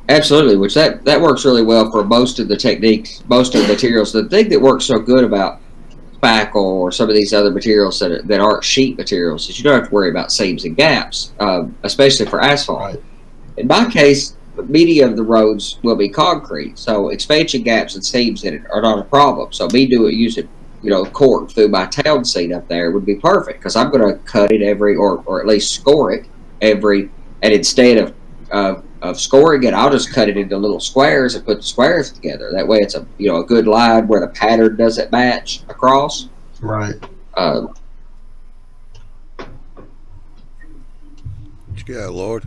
Absolutely, which that works really well for most of the techniques, most of the materials. The thing that works so good about spackle or some of these other materials that aren't sheet materials is you don't have to worry about seams and gaps, especially for asphalt. Right. In my case, many of the roads will be concrete, so expansion gaps and seams in it are not a problem. So me using cork through my town seat up there would be perfect, because I'm going to cut it or at least score it every, and instead of scoring it, I'll just cut it into little squares and put the squares together. That way it's a good line where the pattern doesn't match across. Right. What you got, Lord?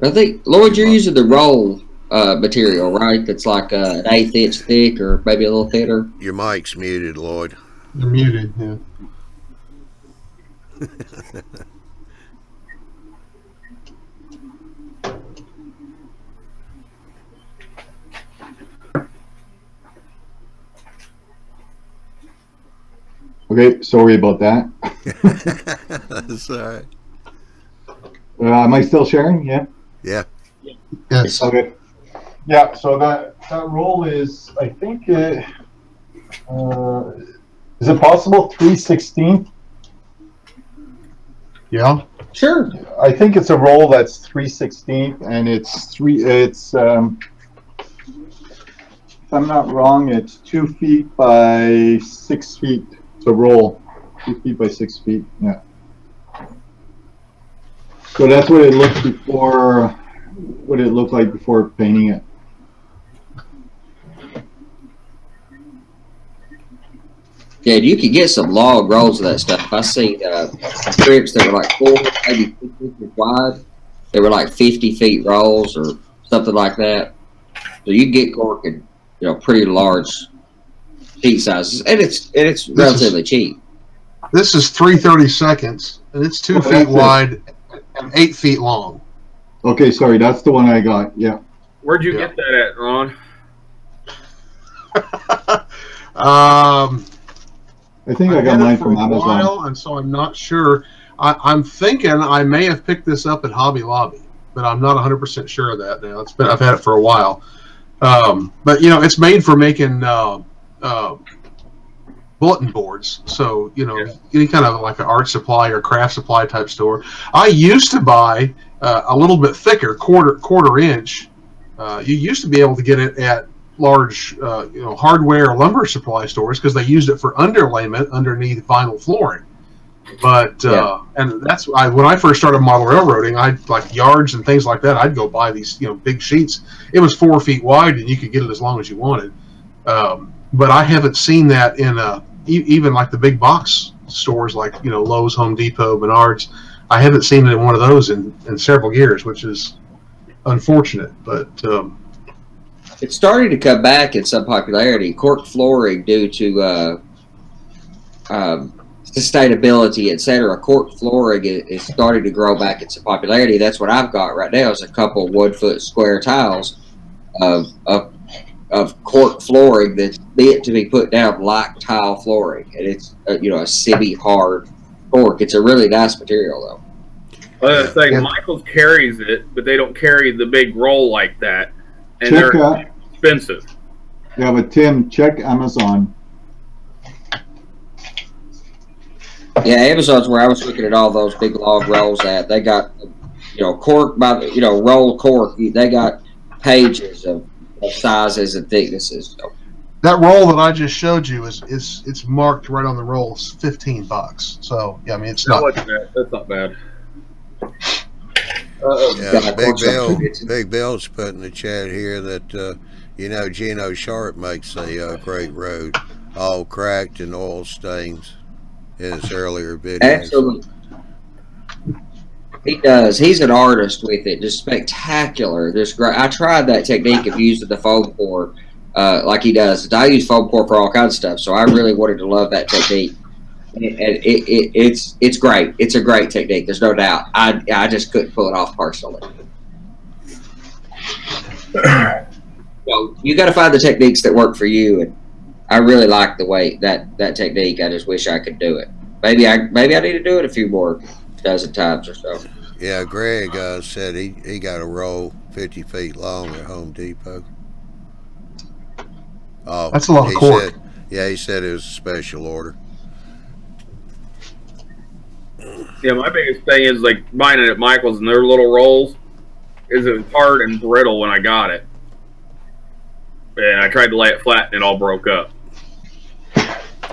I think, Lloyd, you're using the roll material, right? That's like an 1/8 inch thick or maybe a little thinner. Your mic's muted, Lloyd. You're muted, yeah. Okay, sorry about that. That's all right. Am I still sharing? Yeah. Yeah. Yes. Okay. Yeah. So that roll is, I think, is it possible 3/16? Yeah. Sure. I think it's a roll that's 3/16, and it's if I'm not wrong, it's 2 feet by 6 feet. It's a roll, 2 feet by 6 feet. Yeah. So that's what it looked like before painting it. Yeah, you could get some long rolls of that stuff. I seen strips that were like 4, maybe 6 inches wide. They were like 50 feet rolls or something like that. So you get cork in, pretty large sheet sizes, and it's relatively cheap. This is 3/32, and it's 2 feet wide and 8 feet long. Okay, sorry, that's the one I got. Yeah. Where'd you get that at, Ron? I think I got mine from Amazon. While, and so I'm not sure. I'm thinking I may have picked this up at Hobby Lobby, but I'm not 100% sure of that now. I've had it for a while. But it's made for making bulletin boards. So any kind of like an art supply or craft supply type store. I used to buy a little bit thicker, quarter inch. You used to be able to get it at large hardware or lumber supply stores because they used it for underlayment underneath vinyl flooring. But and that's when I first started model railroading, I'd like yards and things like that. I'd go buy these big sheets. It was 4 feet wide and you could get it as long as you wanted. But I haven't seen that in even like the big box stores like Lowe's, Home Depot, Menards. I haven't seen it in one of those in several years, which is unfortunate. But it's starting to come back in some popularity. Cork flooring, due to sustainability, etc. Cork flooring is starting to grow back in some popularity. That's what I've got right now is a couple 1 foot square tiles of cork flooring that's meant to be put down like tile flooring, and it's a semi hard cork. It's a really nice material though. I was saying Yeah. Michaels carries it, but they don't carry the big roll like that, and Check they're expensive. Yeah, but Tim, check Amazon. Yeah, Amazon's where I was looking at all those big log rolls at. They got, cork by roll cork. They got pages of sizes and thicknesses. So, That roll that I just showed you it's marked right on the roll. It's $15. So yeah, I mean it's not. That's not bad. Yeah, Big Bill's put in the chat here that Geno Sharp makes a great road, all cracked and oil stains in his earlier videos. Absolutely. He does. He's an artist with it. Just spectacular. Just great. I tried that technique of using the foam core like he does. I use foam core for all kinds of stuff, so I really wanted to love that technique. And it's great. It's a great technique. There's no doubt. I just couldn't pull it off personally. So you got to find the techniques that work for you, and I really like the way that technique. I just wish I could do it. Maybe I need to do it a few more dozen times or so. Yeah, Greg said he got a roll 50 feet long at Home Depot. Oh, that's a lot of cork. He said it was a special order. Yeah, my biggest thing is like buying it at Michael's and their little rolls is it was hard and brittle when I got it. And I tried to lay it flat and it all broke up.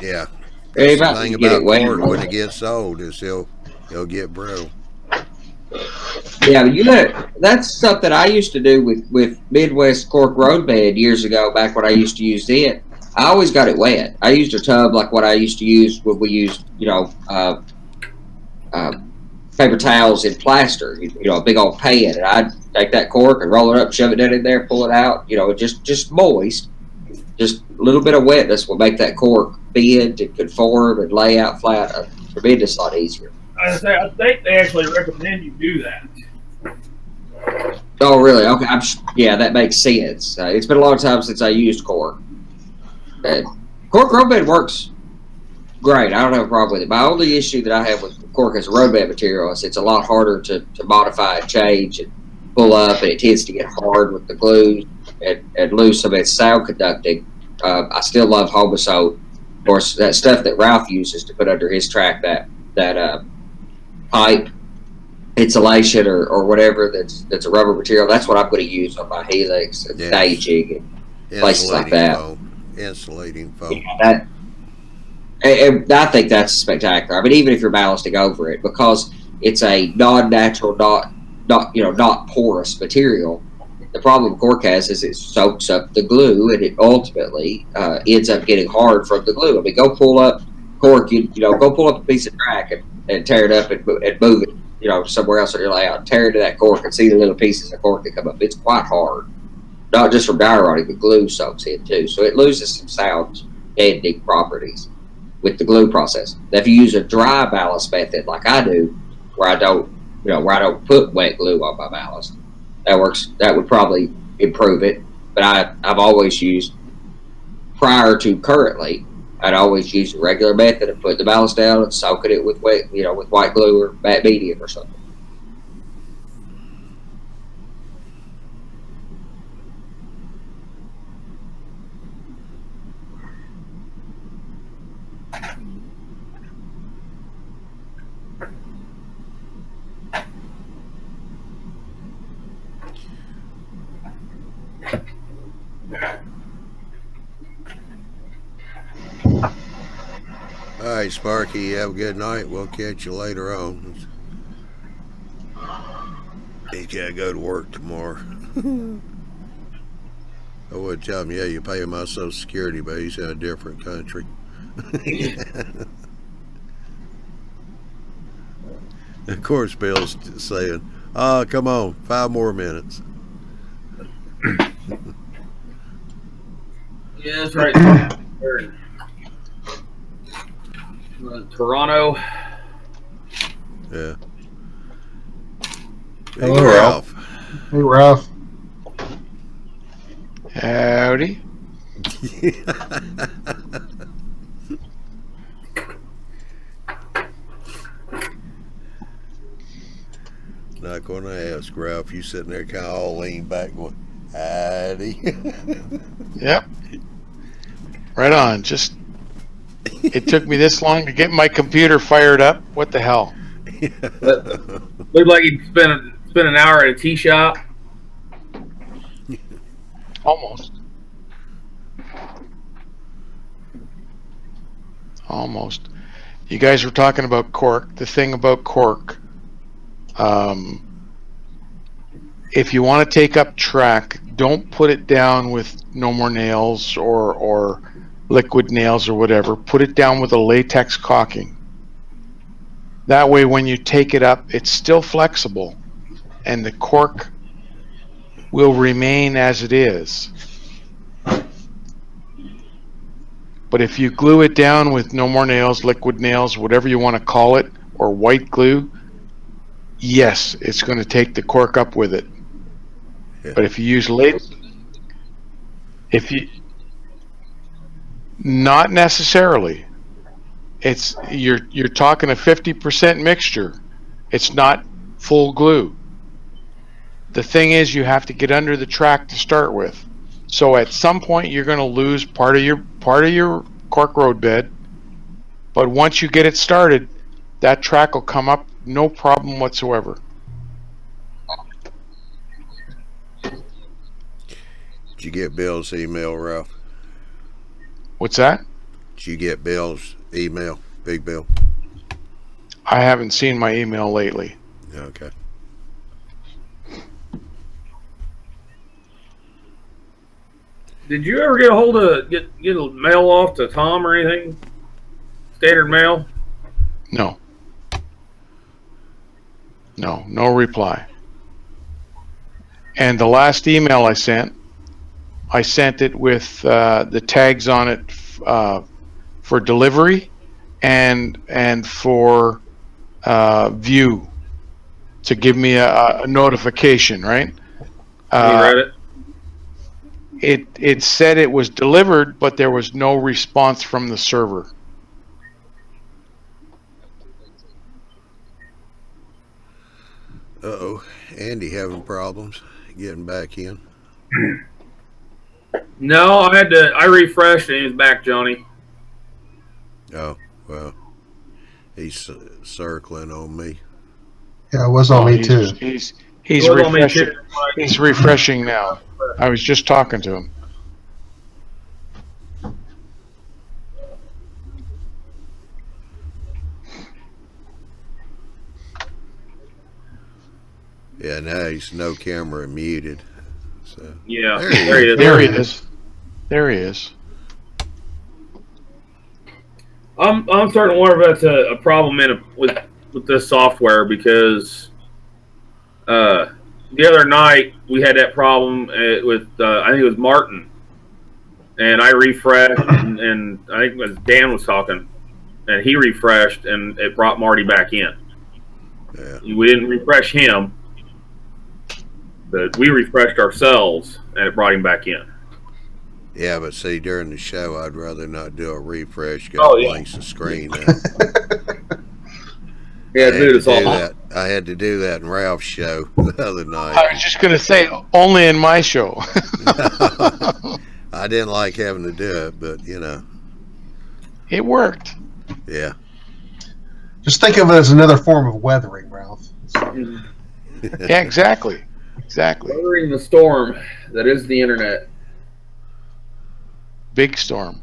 Yeah. Hey, the thing about cork when it gets old is he'll get brittle. Yeah, that's something I used to do with Midwest cork road bed years ago, back when I used to use it. I always got it wet. I used a tub like what I used to use when we used, paper towels in plaster, a big old pan, and I'd take that cork and roll it up, shove it down in there, pull it out, just moist. Just a little bit of wetness will make that cork bend and conform and lay out flat a tremendous lot easier. I think they actually recommend you do that. Oh, really? Okay. Yeah, that makes sense. It's been a long time since I used cork. Cork road bed works great. I don't have a problem with it. My only issue that I have with cork as a road bed material is it's a lot harder to modify and change and pull up, and it tends to get hard with the glue and lose some of its sound conducting. I still love Homosote. Of course, that stuff that Ralph uses to put under his track, that pipe insulation or whatever that's a rubber material, that's what I'm going to use on my Helix and staging and places like that. Insulating foam. And I think that's spectacular. I mean, even if you're ballasting over it, because it's a non-natural, not porous material. The problem cork has is it soaks up the glue, and it ultimately ends up getting hard from the glue. I mean, go pull up cork. Go pull up a piece of track and tear it up and move it, somewhere else on your layout. Tear into that cork and see the little pieces of cork that come up. It's quite hard, not just from dry rotting, but glue soaks in too. So it loses some sound deadening properties with the glue process. Now, if you use a dry ballast method like I do, where I don't put wet glue on my ballast, that would probably improve it. But I've always used, prior to currently, I'd always use the regular method of putting the ballast down and soaking it with wet, with white glue or matte medium or something. All right, Sparky, you have a good night. We'll catch you later on. He's got to go to work tomorrow. I would tell him, yeah, you pay him my Social Security, but he's in a different country. Of course, Bill's saying, come on, 5 more minutes. Yeah, that's right. Toronto. Yeah. Hello, Ralph. Hey, Ralph. Howdy. Not going to ask, Ralph. You sitting there kind of all leaned back going, Addy. Yep. Right on. Just, it took me this long to get my computer fired up. What the hell? Looked like he spent an hour at a tea shop. Almost. Almost. You guys were talking about cork. The thing about cork, if you want to take up track, don't put it down with no more nails or liquid nails or whatever. Put it down with a latex caulking. That way when you take it up, it's still flexible and the cork will remain as it is. But if you glue it down with no more nails, liquid nails, whatever you want to call it, or white glue, yes, it's going to take the cork up with it. Yeah. But if you use not necessarily. It's you're talking a 50% mixture. It's not full glue. The thing is, you have to get under the track to start with. So at some point you're going to lose part of your cork road bed, but once you get it started, that track will come up no problem whatsoever. Did you get Bill's email, Ralph? What's that? Did you get Bill's email, Big Bill? I haven't seen my email lately. Okay. Did you ever get a hold of get a mail off to Tom or anything? Standard mail? No. No reply. And the last email I sent it with the tags on it for delivery and for view to give me a notification, right? You read it? It said it was delivered, but there was no response from the server. Uh-oh. Andy having problems getting back in? No, I refreshed and he's back, Johnny. Oh, well. He's circling on me. Yeah, it was on me too. He's refreshing. He's refreshing now. I was just talking to him. Yeah, now he's no camera muted. So yeah, there he is. There he is. There he is. I'm starting to wonder if that's a problem with this software because the other night we had that problem with I think it was Martin, and I refreshed and I think it was Dan was talking, and he refreshed and it brought Marty back in. Yeah. We didn't refresh him, but we refreshed ourselves and it brought him back in. Yeah, but see, during the show, I'd rather not do a refresh. Blanks the screen now. Yeah, dude, it's all that. I had to do that in Ralph's show the other night. I was just going to say, only in my show. I didn't like having to do it, but, you know. It worked. Yeah. Just think of it as another form of weathering, Ralph. Yeah, exactly. Exactly. Weathering the storm that is the internet. Big storm.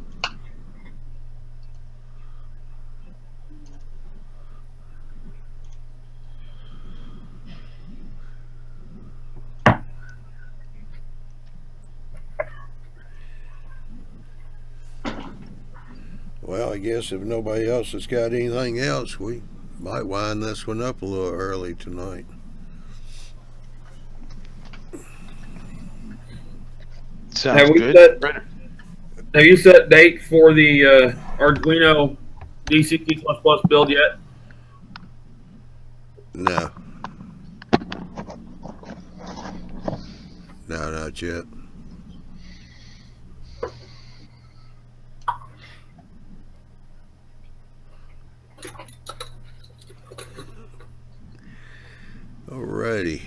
Well, I guess if nobody else has got anything else, we might wind this one up a little early tonight. Sounds good. Have you set date for the Arduino DCT++ build yet? No. No, not yet. Alrighty.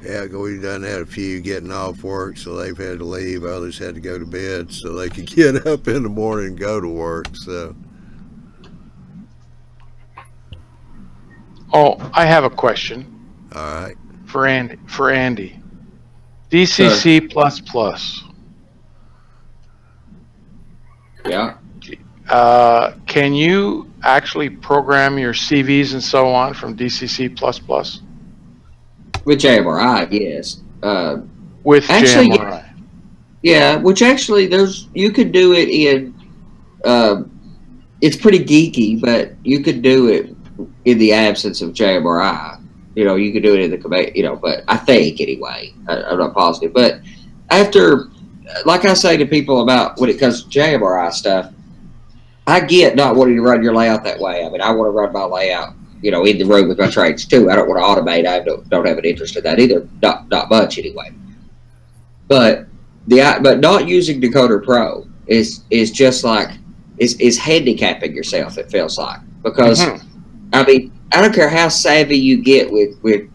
Yeah, we done had a few getting off work, so they've had to leave. Others had to go to bed so they could get up in the morning and go to work. So, oh, I have a question. all right. For Andy. DCC plus plus. Yeah. Can you actually program your CVs and so on from DCC plus plus? With JMRI, yes. With actually, JMRI. Yeah, which actually you could do it in. It's pretty geeky, but you could do it in the absence of JMRI. You know, you could do it in the command. You know, but I think anyway. I'm not positive, but after, like I say to people about when it comes to JMRI stuff, I get not wanting to run your layout that way. I mean, I want to run my layout, you know, in the room with my trades too. I don't want to automate. I don't have an interest in that either. Not much anyway. But not using Decoder Pro is just like is handicapping yourself. It feels like, because I mean, I don't care how savvy you get with you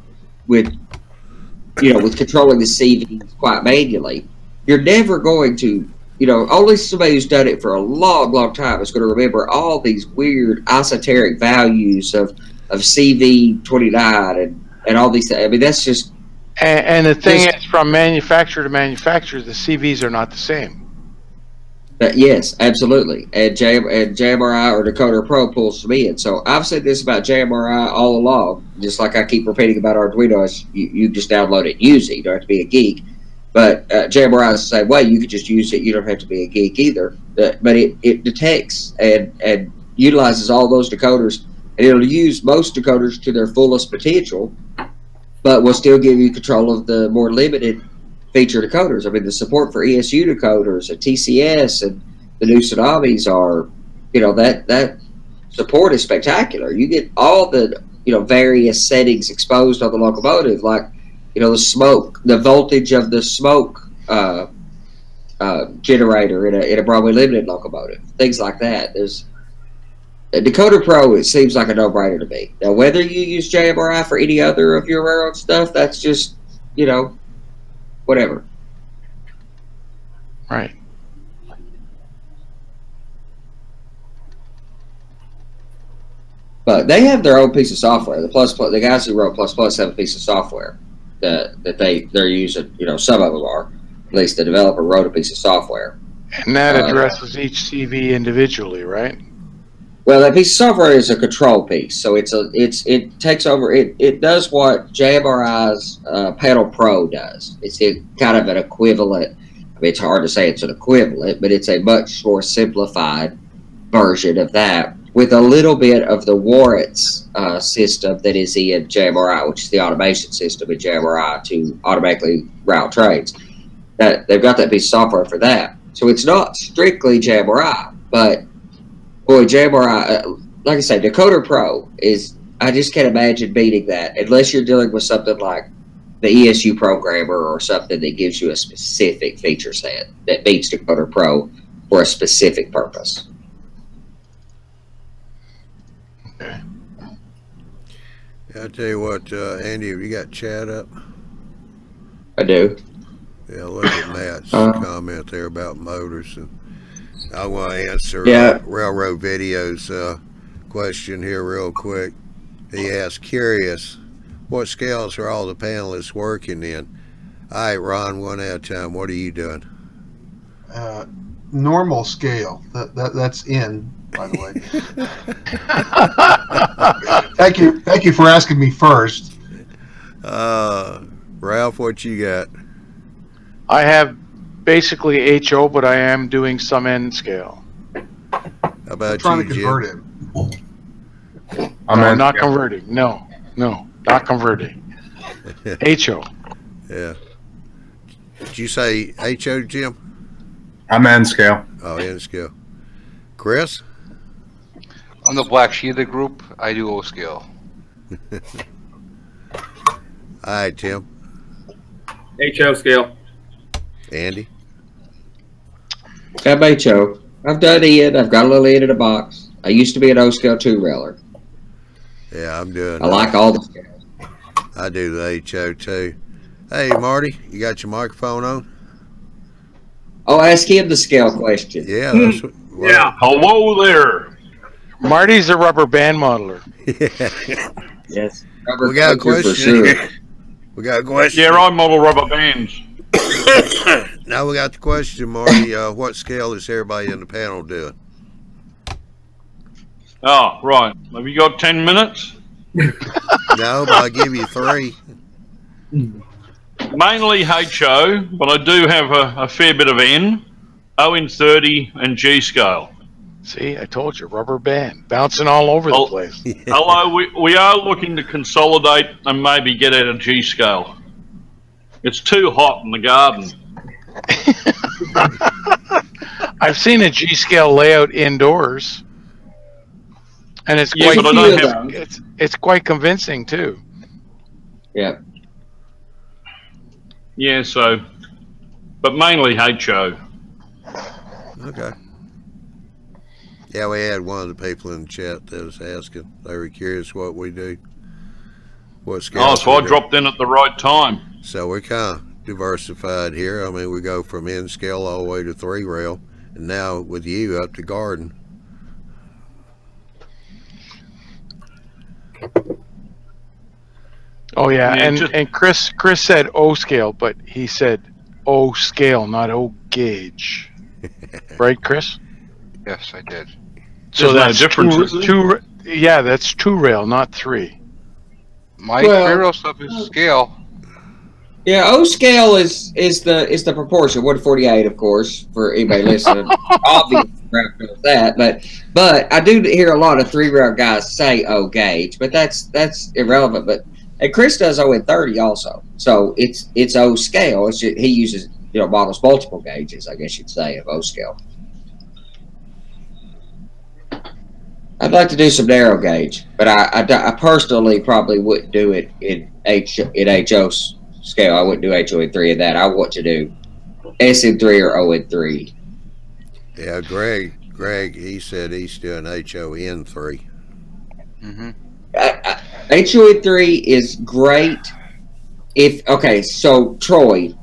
know, with controlling the CVs quite manually, you're never going to, you know, only somebody who's done it for a long time is going to remember all these weird esoteric values of CV29 and all these things. I mean, that's just... And the thing is, from manufacturer to manufacturer, the CVs are not the same. Yes, absolutely. And JMRI or Decoder Pro pulls them in. So I've said this about JMRI all along, just like I keep repeating about Arduino. You just download it and use it. You don't have to be a geek. But JMRI is the same way. You could just use it. You don't have to be a geek either. But it detects and utilizes all those decoders. And it'll use most decoders to their fullest potential, but will still give you control of the more limited feature decoders. I mean, the support for ESU decoders and TCS and the new tsunamis are, you know, that support is spectacular. You get all the, you know, various settings exposed on the locomotive, like, you know, the smoke, the voltage of the smoke generator in a Broadway Limited locomotive, things like that. There's Decoder Pro, it seems like a no-brainer to me. Now, whether you use JMRI for any other of your railroad stuff, that's just, you know, whatever. Right. But they have their own piece of software. The guys who wrote Plus Plus have a piece of software that they're using. You know, some of them are. At least the developer wrote a piece of software. And that addresses each CV individually, right? Well, that piece of software is a control piece, so it takes over. It does what JMRI's Panel Pro does. It's kind of an equivalent. I mean, it's hard to say it's an equivalent, but it's a much more simplified version of that, with a little bit of the warrants system that is in JMRI, which is the automation system in JMRI to automatically route trains. They've got that piece of software for that, so it's not strictly JMRI, but boy, JMRI, like I say, Decoder Pro is, I just can't imagine beating that unless you're dealing with something like the ESU programmer or something that gives you a specific feature set that beats Decoder Pro for a specific purpose. Yeah, I'll tell you what, Andy, have you got chat up? I do. Yeah, look at Matt's comment there about motors, and I want to answer Railroad Video's question here real quick. He asked, curious, what scales are all the panelists working in? All right, Ron, one at a time. What are you doing? Normal scale. That's in, by the way. Thank you for asking me first. Ralph, what you got? I have basically HO, but I am doing some N scale. How about I'm trying you, to convert it. I'm not converting. No, not converting. HO. Yeah. Did you say HO, Jim? I'm N scale. Oh, N scale. Chris? On the black sheet of the group, I do O scale. All right, Tim. HO scale. Andy? FHO. I've done Ed. I've got a little Ed in a box. I used to be an O-scale 2-railer. Yeah, I'm doing. I like all the scales. I do the HO too. Hey, Marty, you got your microphone on? Oh, ask him the scale question. Yeah, that's what. Yeah, hello there. Marty's a rubber band modeler. Yes. We got a question. For sure. We got a question. Yeah, I model rubber bands. Now we got the question, Marty. What scale is everybody in the panel doing? Oh, right. Have you got 10 minutes? No, but I'll give you 3. Mainly HO, but I do have a fair bit of N, ON30, and G scale. See, I told you, rubber band, bouncing all over the place. Although we are looking to consolidate and maybe get at a G scale. It's too hot in the garden. I've seen a G scale layout indoors, and it's Yeah, quite but I don't have. it's quite convincing too. Yeah. Yeah, so, but mainly HO. Okay. Yeah, we had one of the people in the chat that was asking. They were curious what we do. What scale? Oh, so I dropped in at the right time. So we're kind of diversified here. I mean, we go from N scale all the way to 3-rail, and now with you up to garden. Oh yeah, Yeah, and Chris said O scale, but he said O scale, not O gauge. Right, Chris? Yes, I did. So There's that's no difference, is two. Yeah, that's 2-rail, not 3. My Well- 3-rail stuff is scale. Yeah, O scale is the proportion 1/48, of course, for anybody listening. Obvious knows that, but I do hear a lot of 3-rail guys say O gauge, but that's irrelevant. But and Chris does ON30 also, so it's O scale. It's just, he uses models multiple gauges, I guess you'd say, of O scale. I'd like to do some narrow gauge, but I personally probably wouldn't do it in HO scale. I wouldn't do HON3 in that. I want to do SN3 or ON3. Yeah, Greg, he said he's doing HON3. Mm-hmm. HON3 is great. So Troy,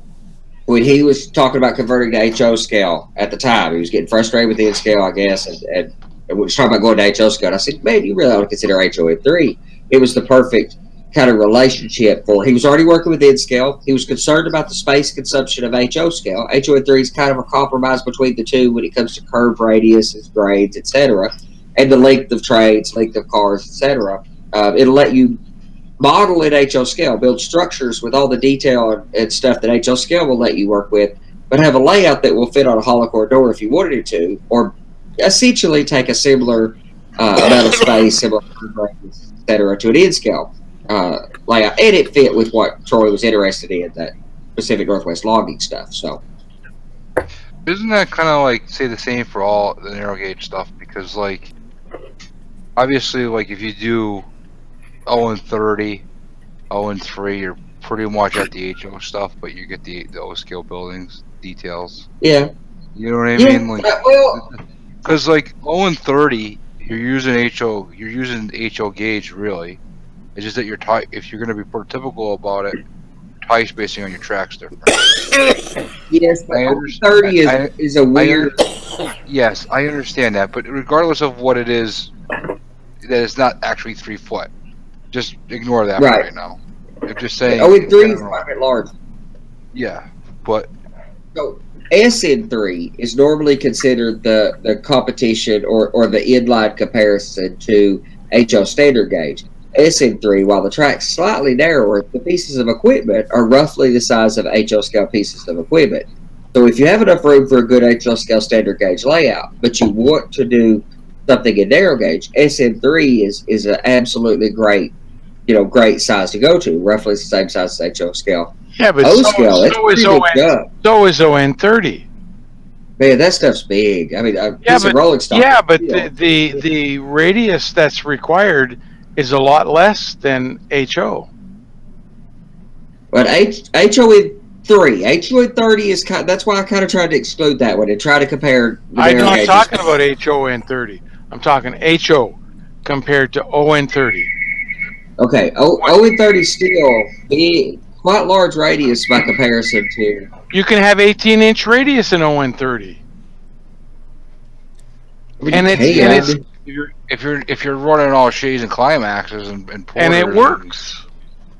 when he was talking about converting to HO scale at the time, he was getting frustrated with the N scale, I guess, and we was talking about going to HO scale. And I said, man, you really ought to consider HON3. It was the perfect kind of relationship for. He was already working with N scale. He was concerned about the space consumption of HO scale. HON3 is kind of a compromise between the two when it comes to curve radiuses, grades, etc., and the length of trains, length of cars, etc. It'll let you model at HO scale, build structures with all the detail and stuff that HO scale will let you work with, but have a layout that will fit on a hollow core door if you wanted it to, or essentially take a similar amount of space, similar curve radius, etc., to an N scale layout, and it fit with what Troy was interested in, that Pacific Northwest logging stuff. So, Isn't that kind of like, say, the same for all the narrow gauge stuff? Because, like, obviously, like, if you do ON30, ON3, you're pretty much at the HO stuff, but you get the O scale buildings details. yeah. You know what I Yeah, mean? Like, well, because like ON30, you're using HO gauge really. It's just that your tie, if you're going to be prototypical about it, tie spacing on your tracks different. yes, but I 30 is a weird. Yes, I understand that, but regardless of what it is, that it's not actually 3 foot. Just ignore that for right now. I'm just saying. ON3 is quite a bit large. Yeah, but so SN3 is normally considered the competition or the inline comparison to HO standard gauge. SN3, while the track's slightly narrower, the pieces of equipment are roughly the size of HO scale pieces of equipment. So if you have enough room for a good HO scale standard gauge layout, but you want to do something in narrow gauge, SN3 is an absolutely great, great size to go to, roughly the same size as HO scale. Yeah, but O so scale, is ON30. Man, that stuff's big. I mean, it's a rolling stock. Yeah, but the radius that's required is a lot less than HO. But HON3 3. HO30 is kind. That's why I kind of tried to exclude that one and try to compare. I'm not talking about HON30. I'm talking HO compared to ON30. Okay, ON30 still big, quite large radius by comparison to. You can have 18-inch radius in ON30. And if you're running all shades and climaxes and it works.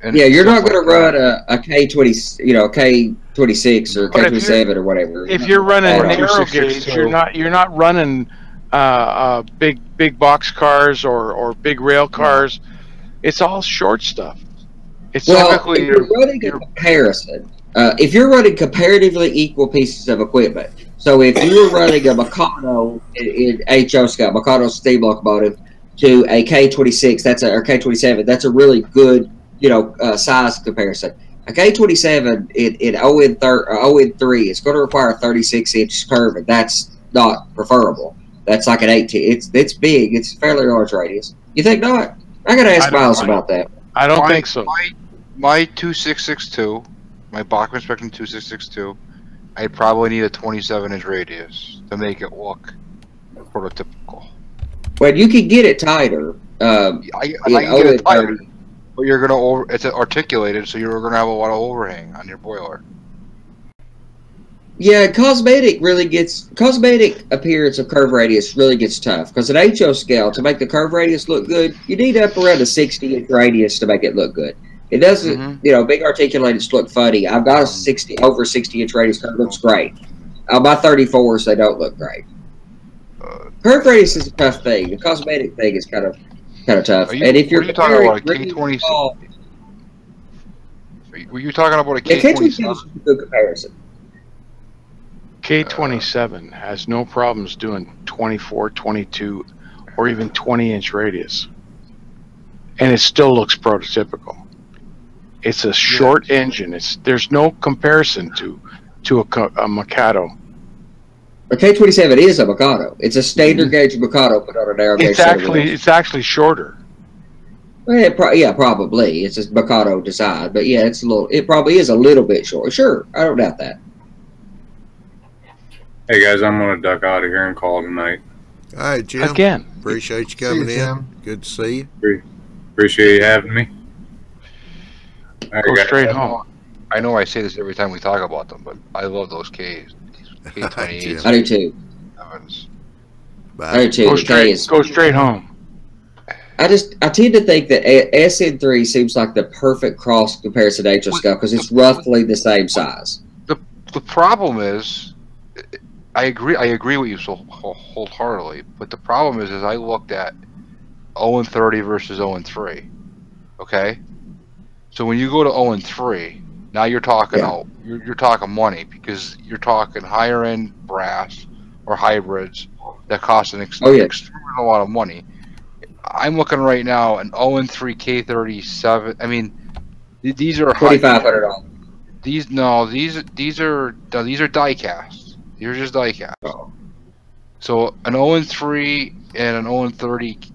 Yeah, you're not going to run a K20, a K26 or K27 or whatever. If you're running narrow gauge, you're not running big box cars or big rail cars. It's all short stuff. It's if you're running a comparison, if you're running comparatively equal pieces of equipment, so if you were running a Mikado in HO scale, Mikado steam locomotive to a K26, or K27, that's a really good size comparison. A K27 in ON3 is going to require a 36-inch curve, and that's not preferable. That's like an 18. It's big. It's a fairly large radius. You think not? I got to ask Miles about that. I don't think so. My 2662, my Bachmann Spectrum 2662, I'd probably need a 27-inch radius to make it look prototypical. Well, you can get it tighter. I can get it tighter. But you're gonna it's articulated, so you're gonna have a lot of overhang on your boiler. Yeah, cosmetic appearance of curve radius really gets tough because at HO scale, to make the curve radius look good, you need up around a 60-inch radius to make it look good. It doesn't, big articulateds look funny. I've got a over 60-inch radius curve, looks great. My 34s, they don't look great. Curve radius is a tough thing. The cosmetic thing is kind of tough. And if you're talking about a K27, were you talking about a K27? K27 is a good comparison. K27 has no problems doing 24, 22, or even 20-inch radius, and it still looks prototypical. It's a short engine. There's no comparison to a Mikado. A K27 is a Mikado. It's a standard gauge Mikado put on a narrow gauge. It's actually shorter. Well, probably it's a Mikado design, but yeah, it probably is a little bit short. Sure, I don't doubt that. Hey guys, I'm gonna duck out of here and call it a night. All right, Jim. Again, appreciate you coming in. Good to see you. Appreciate you having me. Right, go straight home. I know I say this every time we talk about them, but I love those Ks. K28s. I do too. I do too. Go straight home. I tend to think that SN3 seems like the perfect cross comparison to HO scale because it's roughly the same size. The problem is, I agree with you so wholeheartedly, but the problem is I looked at ON30 versus ON3. Okay, so when you go to ON3, now you're talking you're talking money because you're talking higher end brass or hybrids that cost an extreme a lot of money. I'm looking right now an ON3 K37. I mean, these are $2,500. These are die cast. These are just die cast. Oh. So an ON3 and an ON30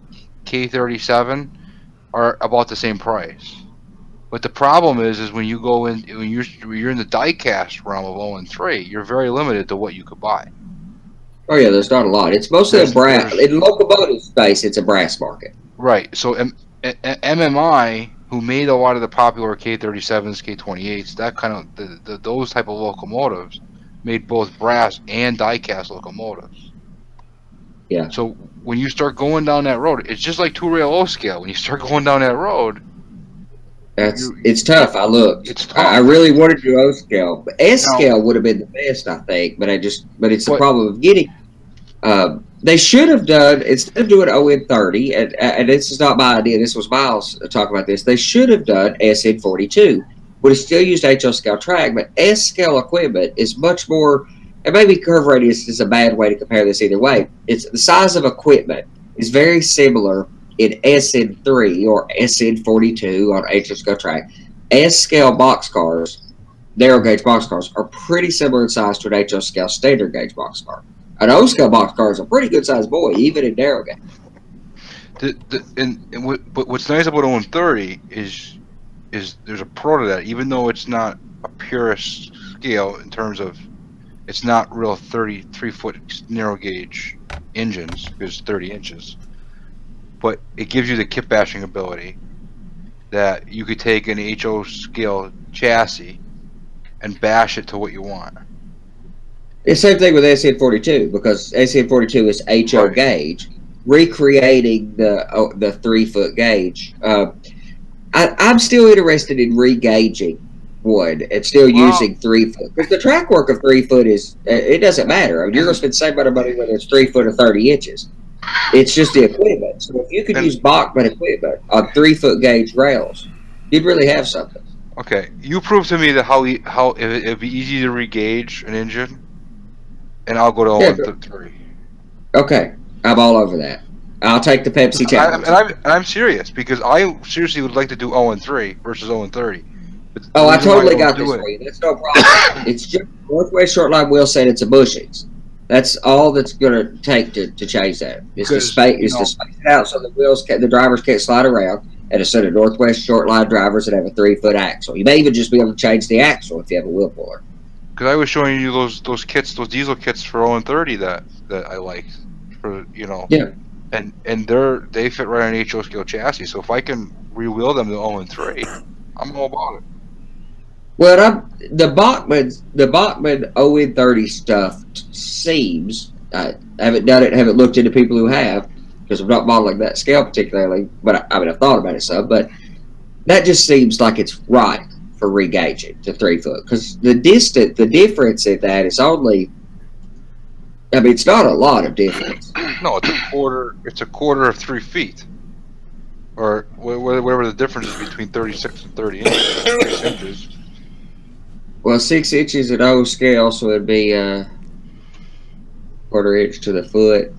K37 are about the same price. But the problem is when you go in, when you're in the die cast realm of ON3, you're very limited to what you could buy. Oh yeah, there's not a lot. It's mostly a brass. In locomotive space, it's a brass market. Right. So MMI, who made a lot of the popular K37s, K28s, that kind of those type of locomotives, made both brass and die cast locomotives. Yeah. So when you start going down that road, it's just like 2-rail O scale. When you start going down that road, it's tough. I looked. It's tough. I really wanted to do O scale, but S scale would have been the best, I think. But it's the problem of getting. They should have done, instead of doing ON30, and this is not my idea. This was Miles talking about this. They should have done SN42. Would have still used HO scale track, but S scale equipment is much more. And maybe curve radius is a bad way to compare this either way. It's the size of equipment is very similar in SN3 or SN42 on HO scale track. S scale boxcars, narrow gauge boxcars, are pretty similar in size to an HO scale standard gauge boxcar. An O scale boxcar is a pretty good sized boy, even in narrow gauge. But what's nice about ON30 is there's a pro to that, even though it's not a purist scale in terms of it's not real 33-foot narrow gauge engines because it's 30 inches, but it gives you the kit bashing ability that you could take an HO scale chassis and bash it to what you want. It's the same thing with SN42 because SN42 is HO Right. gauge, recreating the 3-foot gauge. I'm still interested in re-gauging one and still using 3-foot because the track work of 3-foot is it doesn't matter. I mean, you're going to spend the same amount of money whether it's 3 foot or 30 inches. It's just the equipment. So if you could use Bachmann equipment on 3-foot gauge rails, you'd really have something. Okay, you prove to me that how it'd be easy to re-gauge an engine, and I'll go to 0-3. Okay, I'm all over that. I'll take the Pepsi challenge. I'm serious because I seriously would like to do 0-3 versus 0-30. Oh, I totally got this for you. That's no problem. It's just Northwest short line wheel set. It's a bushings. That's all that's going to take to change that. Is to space it out so the drivers can't slide around. And a set of Northwest short line drivers that have a 3-foot axle. You may even just be able to change the axle if you have a wheel puller. Because I was showing you those kits, those diesel kits for 0-30 that I liked, for Yeah. And they fit right on an HO scale chassis. So if I can re-wheel them to 0-3, I'm all about it. Well, the Bachmann 0-30 stuff seems, I haven't done it, haven't looked into people who have, because I'm not modeling that scale particularly, but I've thought about it some, but that just seems like it's right for re-gauging to 3-foot, because the difference in that is only, I mean, it's not a lot of difference. No, it's a quarter of 3 feet. Or whatever the difference is between 36 and 30 inches. 6 inches. Well, 6 inches at O scale, so it'd be a quarter inch to the foot.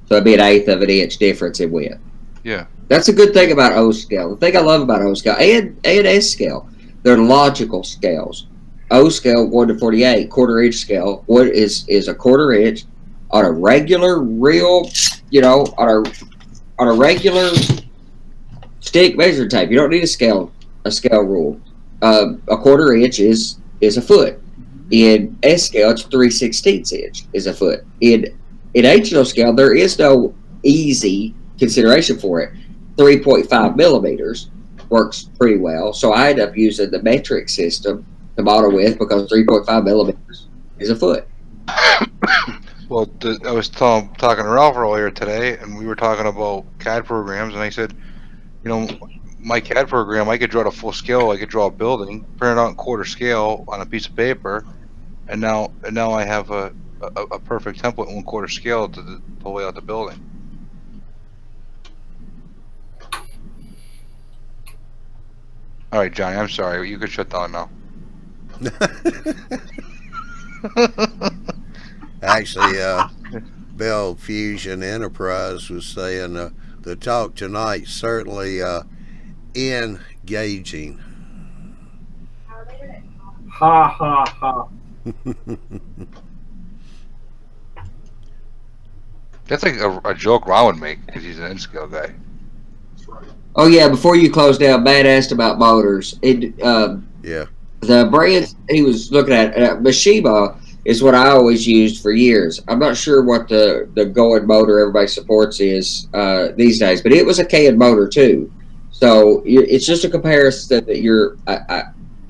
So it'd be an 1/8 of an inch difference in width. Yeah. That's a good thing about O scale. The thing I love about O scale and S scale, they're logical scales. O scale 1 to 48, quarter inch scale. What is a quarter inch on a regular, real, on a regular stick measuring tape. You don't need a scale rule. A quarter inch is a foot. In S scale, it's 3/16 inch is a foot. In HO scale, there is no easy consideration for it. 3.5 millimeters works pretty well. So I end up using the metric system to model with because 3.5 millimeters is a foot. Well, I was talking to Ralph earlier today, and we were talking about CAD programs, and I said, my CAD program, I could draw it a full scale. I could draw a building, print it out in quarter scale on a piece of paper, and now I have a perfect template in 1/4 scale to lay out the building. All right, Johnny, I'm sorry. You could shut down now. Actually, Bell Fusion Enterprise was saying the talk tonight certainly engaging. Ha ha ha. That's like a joke Ron would make because he's an N-scale guy. Oh yeah, before you close down, Matt asked about motors. Yeah. The brands he was looking at, Mishima is what I always used for years. I'm not sure what the going motor everybody supports is these days, but it was a Can motor too. So it's just a comparison that you're, I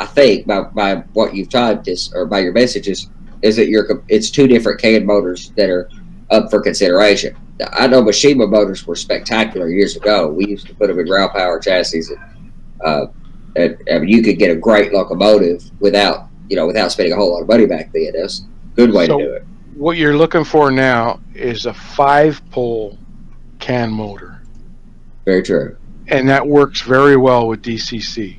think, by what you've typed is, or by your messages, is that it's 2 different Can motors that are up for consideration. I know Mishima motors were spectacular years ago. We used to put them in rail power chassis, and you could get a great locomotive without spending a whole lot of money back then. That's a good way to do it. What you're looking for now is a 5-pole Can motor. Very true. And that works very well with DCC.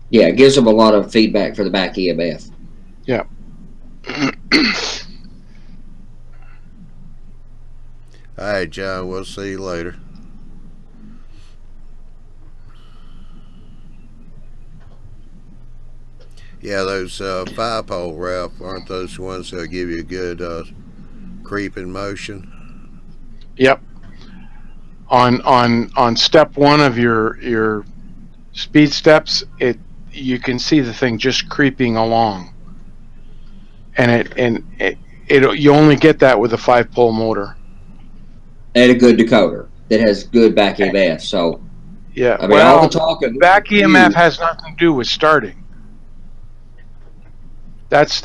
Yeah, it gives them a lot of feedback for the back EMF. Yeah. All right, John, we'll see you later. Yeah, those 5-pole, Ralph, aren't those the ones that give you a good creeping motion? Yep. On step 1 of your speed steps, you can see the thing just creeping along, and you only get that with a 5-pole motor and a good decoder that has good back EMF. So yeah, I mean, all the talking back EMF has nothing to do with starting. That's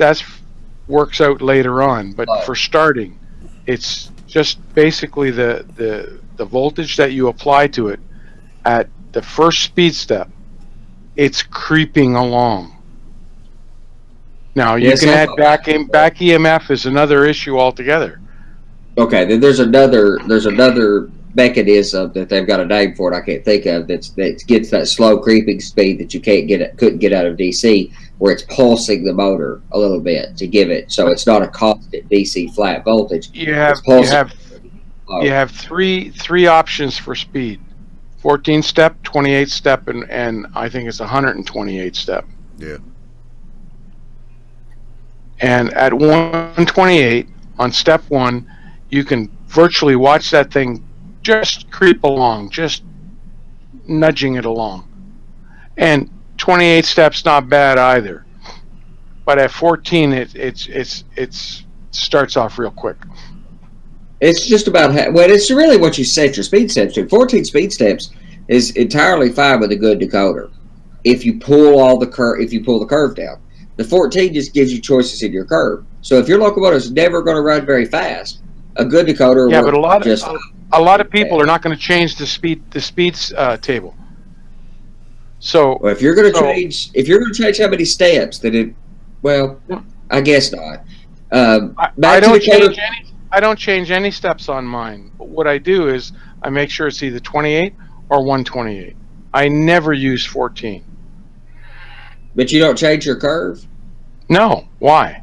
works out later on, but for starting, it's just basically the voltage that you apply to it at the first speed step. It's creeping along. Now you can add back EMF is another issue altogether. Okay, then there's another mechanism that they've got a name for it I can't think of that gets that slow creeping speed that you couldn't get out of DC, where it's pulsing the motor a little bit to give it, so it's not a constant DC flat voltage. You have three options for speed: 14 step, 28 step, and I think it's 128 step. Yeah. And at 128 on step 1, you can virtually watch that thing just creep along, just nudging it along. And 28 steps not bad either. But at 14, it starts off real quick. It's just about well, it's really what you set your speed steps to. 14 speed steps is entirely fine with a good decoder. If you pull the curve down, the 14 just gives you choices in your curve. So if your locomotive is never going to run very fast, a good decoder. Yeah, but a lot of people are not going to change the speeds table. So well, if you're going to change how many steps, I guess not. I don't change any steps on mine. But what I do is I make sure it's either 28 or 128. I never use 14. But you don't change your curve? No. Why?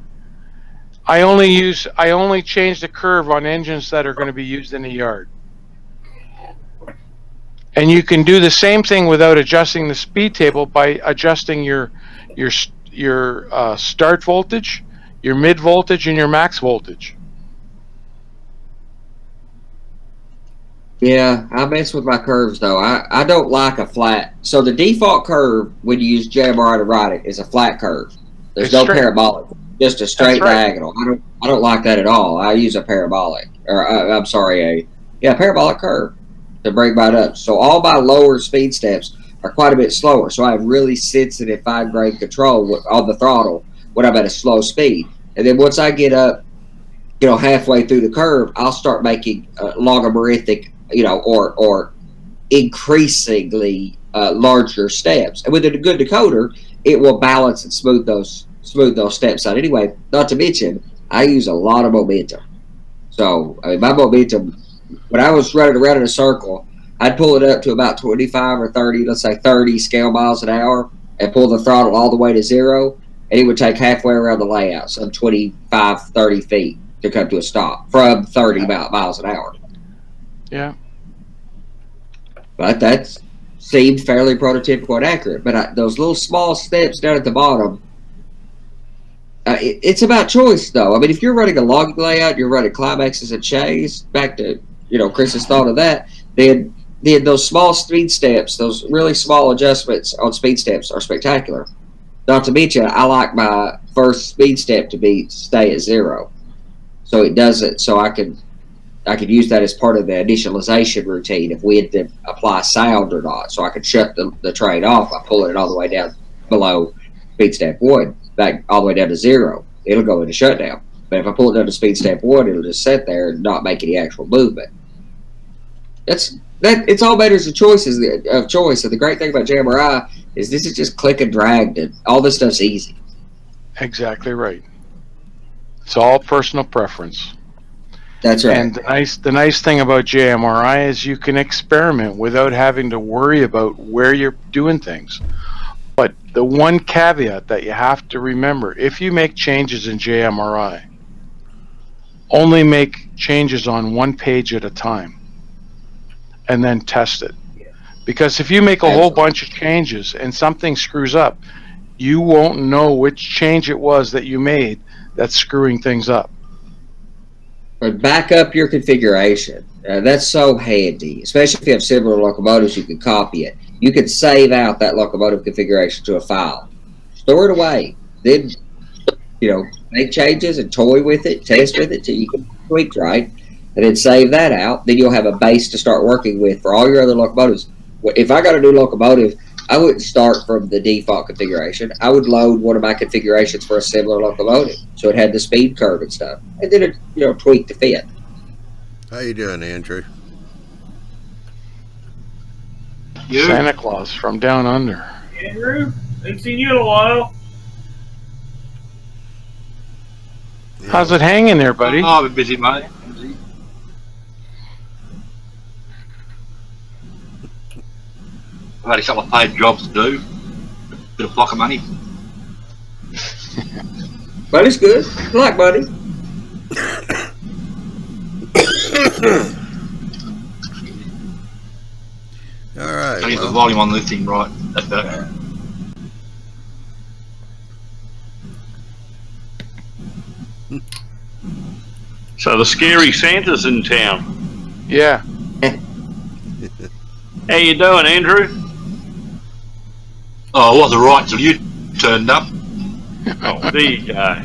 I only change the curve on engines that are going to be used in the yard. And you can do the same thing without adjusting the speed table by adjusting your start voltage, your mid voltage, and your max voltage. Yeah, I mess with my curves though. I don't like a flat. So the default curve when you use JMRI to write it is a flat curve. There's no parabolic, just a straight diagonal. I don't like that at all. I use a parabolic, or I'm sorry, a parabolic curve to bring mine up. So all my lower speed steps are quite a bit slower. So I have really sensitive fine-grain control on the throttle when I'm at a slow speed. And then once I get up, halfway through the curve, I'll start making logarithmic, or increasingly larger steps. And with a good decoder, it will balance and smooth those steps out. Anyway, not to mention, I use a lot of momentum. So I mean, my momentum, when I was running around in a circle, I'd pull it up to about 25 or 30, let's say 30 scale miles an hour, and pull the throttle all the way to 0, and it would take halfway around the layout, some 25, 30 feet to come to a stop from 30 miles an hour. Yeah. But that seemed fairly prototypical and accurate. But those little small steps down at the bottom, it's about choice, though. I mean, if you're running a logging layout, you're running climaxes and shays, back to, Chris's thought of that, then those small speed steps, those really small adjustments on speed steps are spectacular. Not to mention, I like my first speed step to stay at 0. So it does it, so I could use that as part of the initialization routine if we had to apply sound or not. So I could shut the train off by pulling it all the way down below speed step 1, back all the way down to 0. It'll go into shutdown. But if I pull it down to speed step 1, it'll just sit there and not make any actual movement. It's all matters of choice. And the great thing about JMRI is this is just click and drag. And all this stuff's easy. Exactly right. It's all personal preference. That's right. And the nice thing about JMRI is you can experiment without having to worry about where you're doing things. But the one caveat that you have to remember, if you make changes in JMRI, only make changes on one page at a time and then test it. Because if you make a whole bunch of changes and something screws up, you won't know which change it was that you made that's screwing things up. But back up your configuration. That's so handy, especially if you have similar locomotives. You can copy it. You can save out that locomotive configuration to a file, store it away, then make changes and toy with it, test with it till you get it tweaked right, and then save that out. Then you'll have a base to start working with for all your other locomotives. If I got a new locomotive, I wouldn't start from the default configuration. I would load one of my configurations for a similar locomotive, so it had the speed curve and stuff, and then it tweak to fit. How you doing, Andrew? You? Santa Claus from down under. Andrew, ain't seen you in a while. Yeah. How's it hanging there, buddy? Oh, I've been busy, mate. I've had a couple of paid jobs to do. Bit of block of money. Buddy's good. I like Buddy. All right. I need the volume on this thing right. That's better. So the scary Santa's in town. Yeah. How you doing, Andrew? Oh, I wasn't right till you turned up. Oh, there you go.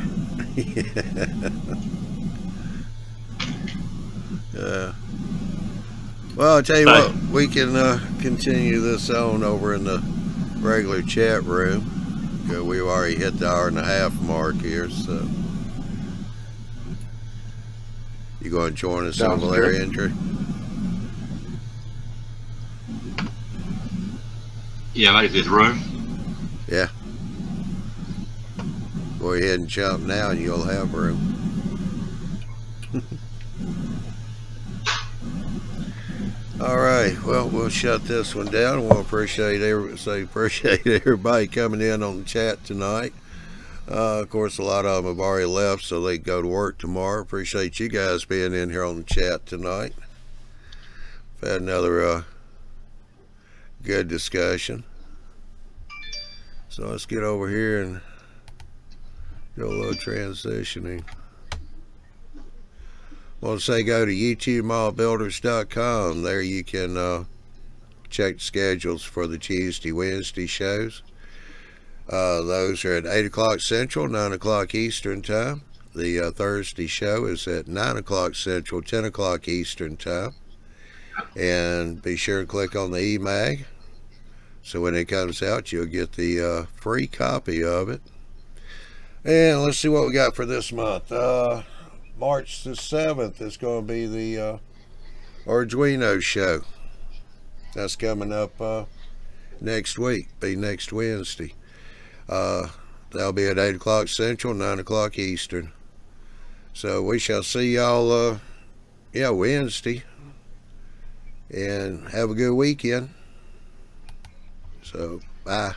Well, I'll tell you what, we can continue this on over in the regular chat room. We've already hit the hour-and-a-half mark here, so you going to join us over there, Andrew? Yeah, mate, there's room. Yeah. Go ahead and jump now, and you'll have room. All right. Well, we'll shut this one down. We'll appreciate everybody coming in on the chat tonight. Of course, a lot of them have already left, so they can go to work tomorrow. Appreciate you guys being in here on the chat tonight. We've had another good discussion. So let's get over here and do a little transitioning. I want to say go to YouTubeModelBuilders.com. There you can check the schedules for the Tuesday, Wednesday shows. Those are at 8 o'clock Central, 9 o'clock Eastern Time. The Thursday show is at 9 o'clock Central, 10 o'clock Eastern Time. And be sure to click on the eMag, so when it comes out, you'll get the free copy of it. And let's see what we got for this month. March the 7th is going to be the Arduino show. That's coming up next week, be next Wednesday. That'll be at 8 o'clock Central, 9 o'clock Eastern. So we shall see y'all Wednesday. And have a good weekend. So, bye.